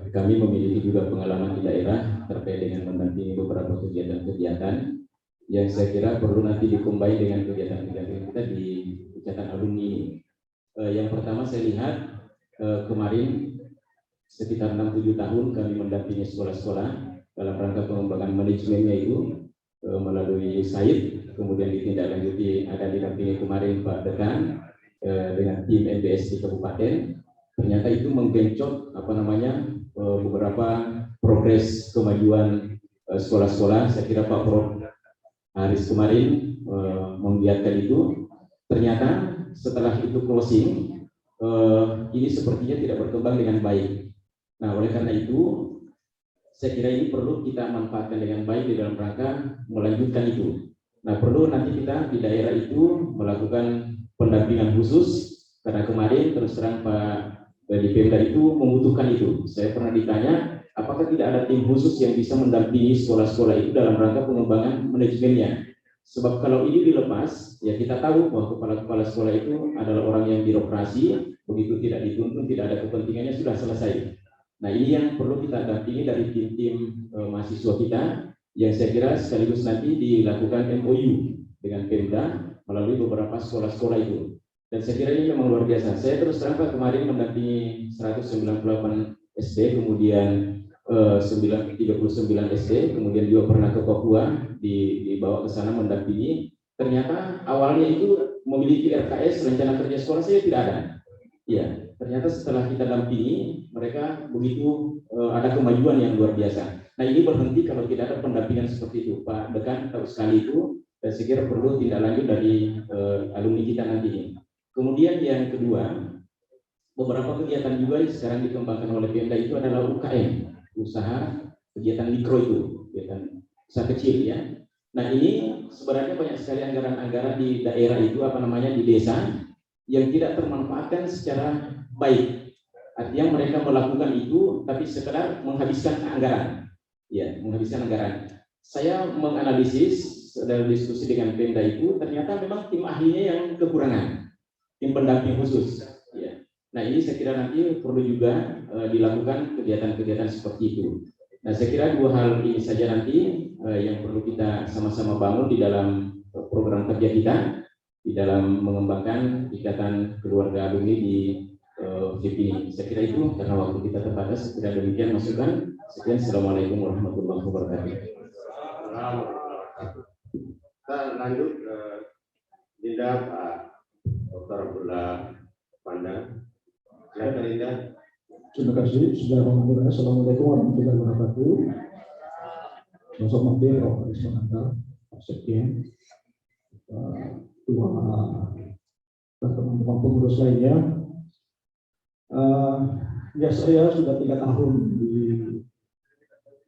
kami memiliki juga pengalaman di daerah terkait dengan mendampingi beberapa kegiatan-kegiatan yang saya kira perlu nanti dikombin dengan kegiatan-kegiatan kita di ikatan alumni ini. Yang pertama saya lihat kemarin sekitar 6-7 tahun kami mendampingi sekolah-sekolah dalam rangka pengembangan manajemennya itu melalui Said, kemudian ditindaklanjuti ada didampingi kemarin Pak Dekan dengan tim MBS di kabupaten. Ternyata itu menggencot beberapa progres kemajuan sekolah-sekolah. Saya kira Pak Prof Haris kemarin menggiatkan itu. Ternyata setelah itu closing, ini sepertinya tidak berkembang dengan baik. Nah, oleh karena itu saya kira ini perlu kita manfaatkan dengan baik di dalam rangka melanjutkan itu. Nah, perlu nanti kita di daerah itu melakukan pendampingan khusus, karena kemarin terus terang Pak di Pemda itu membutuhkan itu. Saya pernah ditanya, apakah tidak ada tim khusus yang bisa mendampingi sekolah-sekolah itu dalam rangka pengembangan manajemennya? Sebab kalau ini dilepas, ya kita tahu bahwa kepala-kepala sekolah itu adalah orang yang birokrasi, begitu tidak dituntun, tidak ada kepentingannya, sudah selesai. Nah, ini yang perlu kita dampingi dari tim-tim mahasiswa kita, yang saya kira sekaligus nanti dilakukan MOU dengan Pemda melalui beberapa sekolah-sekolah itu. Dan saya kira ini memang luar biasa. Saya terus terang kemarin mendampingi 198 SD, kemudian 39 SD, kemudian juga pernah ke Papua, dibawa ke sana mendampingi. Ternyata awalnya itu memiliki RKS, rencana kerja sekolah, saya tidak ada. Ya, ternyata setelah kita dampingi, mereka begitu ada kemajuan yang luar biasa. Nah, ini berhenti kalau tidak ada pendampingan seperti itu. Pak Dekan tahu sekali itu, dan saya kira perlu tindak lanjut dari alumni kita nantinya. Kemudian yang kedua, beberapa kegiatan juga yang sekarang dikembangkan oleh Pemda itu adalah UKM, usaha kegiatan mikro itu, kegiatan usaha kecil ya. Nah ini sebenarnya banyak sekali anggaran-anggaran di daerah itu di desa yang tidak termanfaatkan secara baik. Artinya mereka melakukan itu tapi sekedar menghabiskan anggaran. Ya, menghabiskan anggaran. Saya menganalisis dalam diskusi dengan Pemda itu ternyata memang tim ahlinya yang kekurangan, tim pendamping khusus. Ya. Nah ini saya kira nanti perlu juga dilakukan kegiatan-kegiatan seperti itu. Nah saya kira dua hal ini saja nanti yang perlu kita sama-sama bangun di dalam program kerja kita di dalam mengembangkan ikatan keluarga alumni di FIP ini. Saya kira itu karena waktu kita terbatas. Saya kira demikian masukan. Sekian, assalamualaikum warahmatullahi wabarakatuh. Kita lanjut ke Dinda Pak Dr. Abdullah Panda. Silakan Dinda. Terima kasih. Bismillahirrahmanirrahim. Assalamualaikum warahmatullahi wabarakatuh. Masuk Menteri Operasi Menantar, Pak Sekjen, teman-teman pengurus lainnya. Ya saya sudah 3 tahun di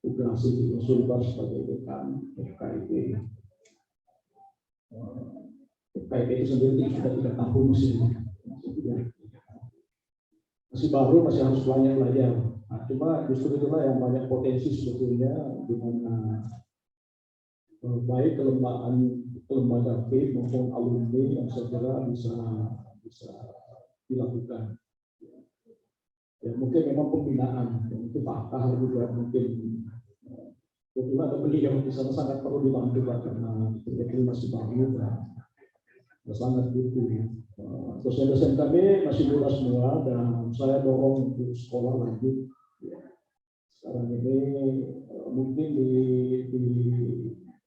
Federasi Sulbar sebagai dekan FKIP. FKIP itu sendiri sudah 3 tahun masih baru, masih harus banyak belajar. Nah, cuma justru itulah yang banyak potensi sebetulnya di mana baik kelembagaan FIP maupun alumni yang saya kira bisa dilakukan. Ya, mungkin memang pembinaan, mungkin Pak Kahar juga mungkin kebetulan ada beliau di sana sangat perlu dibantu karena ini masih baru dan sangat butuh. Dosen-dosen kami masih muda semua dan saya dorong untuk sekolah lanjut. Sekarang ini mungkin di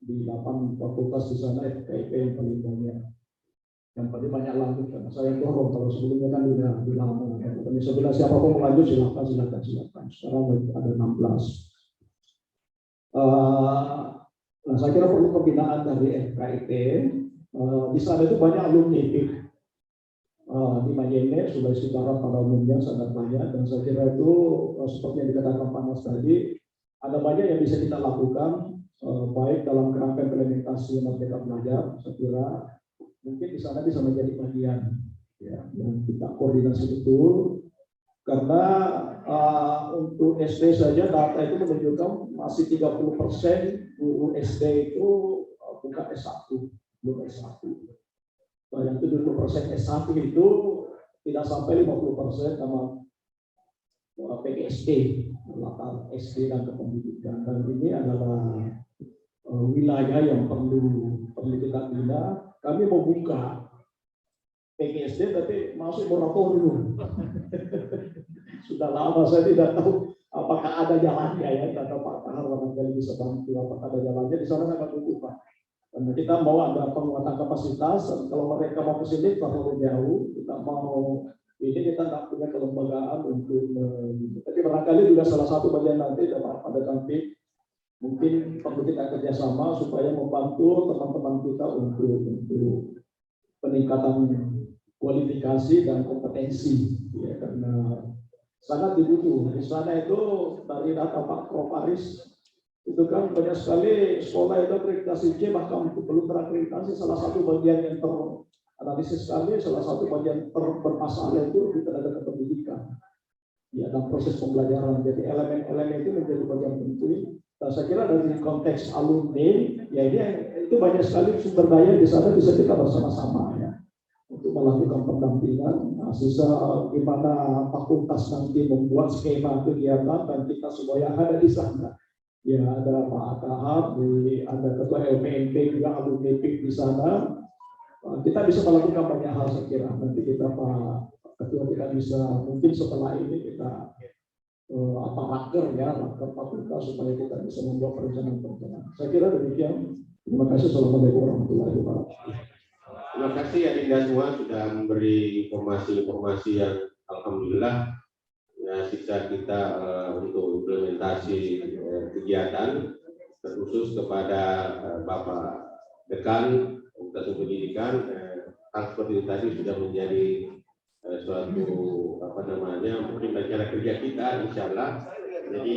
8 fakultas di sana FKIP yang paling banyak. Yang paling banyak lanjut karena saya dorong, kalau sebelumnya kan udah lama. Dan saya bilang siapapun mau lanjut silakan. Sekarang ada 16. Nah, saya kira perlu pembinaan dari FKIP. Di sana itu banyak alumni FIP. Di Majene, Sulawesi Barat pada umumnya sangat banyak dan saya kira itu seperti yang dikatakan Pak Mas tadi, ada banyak yang bisa kita lakukan baik dalam kerangka implementasi Merdeka Belajar. Saya kira mungkin di sana bisa menjadi bagian ya, yang kita koordinasi betul karena untuk SD saja data itu menunjukkan masih 30% guru SD itu bukan S1, belum S1. Nah, yang 70% S1 itu tidak sampai 50% sama PGSD, latar SD dan kependidikan. Dan ini adalah wilayah yang perlu kita bina. Kami mau buka PGSD tapi masuk moratorium. Sudah lama saya tidak tahu apakah ada jalannya ya. Kata Pak Kahar barangkali bisa bantu apakah ada jalannya. Di sana sangat butuh Pak. Karena kita mau ada penguatan kapasitas. Kalau mereka mau ke sini terlalu jauh, kita mau ini kita nggak punya kelembagaan untuk. Tapi barangkali juga salah satu bagian nanti pada nanti mungkin perlu kita kerjasama supaya membantu teman-teman kita untuk peningkatan kualifikasi dan kompetensi ya, karena sangat dibutuhkan. Di sana itu dari data Pak Prof Aris itu kan banyak sekali sekolah itu akreditasi C bahkan belum terakreditasi. Salah satu bagian yang teranalisis kami, salah satu bagian bermasalah itu di tenaga kependidikan ya, dalam proses pembelajaran. Jadi elemen-elemen itu menjadi bagian penting. Nah, saya kira dari konteks alumni ya ini itu banyak sekali sumber daya di sana bisa kita bersama-sama ya untuk melakukan pendampingan. Nah, sisa gimana fakultas nanti membuat skema kegiatan dan kita semua yang ada di sana. Ya ada Pak Kahar, ada Ketua LPNP juga alumni PIK di sana. Kita bisa melakukan banyak hal saya kira. Nanti kita Pak Ketua kita bisa mungkin setelah ini kita raker fakultas supaya kita bisa membuat perencanaan. Saya kira demikian. Terima kasih. Assalamualaikum warahmatullahi wabarakatuh. Terima kasih ya Dinda semua sudah memberi informasi-informasi yang alhamdulillah ya sisa kita untuk implementasi kegiatan terkhusus kepada Bapak Dekan Fakultas Pendidikan. Seperti tadi sudah menjadi suatu mungkin rencana kerja kita insya Allah. Jadi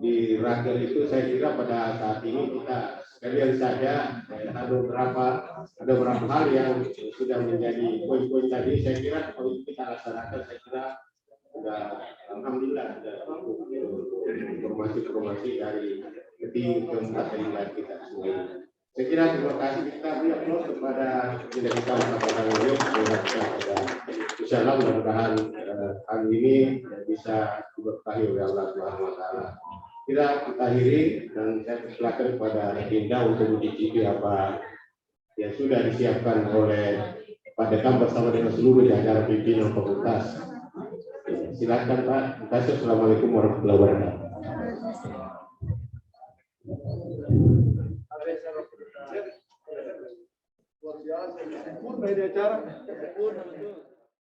di Rakel itu saya kira pada saat ini kita sekalian saja ada beberapa hal yang sudah menjadi poin-poin tadi. Saya kira kalau kita laksanakan, saya kira sudah alhamdulillah sudah cukup informasi dari tim keempat dari kita semua. Saya kira terima kasih kita beri aplaus kepada kita insyaallah mudah-mudahan hal ini bisa diberkahi oleh Allah Subhanahu wa taala. Kita akhiri dan saya persilakan kepada Dinda untuk mencicipi apa yang sudah disiapkan oleh Pak Dekan bersama dengan seluruh jajaran pimpinan fakultas. Silakan Pak. Terima kasih. Assalamualaikum warahmatullahi wabarakatuh. Luar biasa, sempurna ini acara.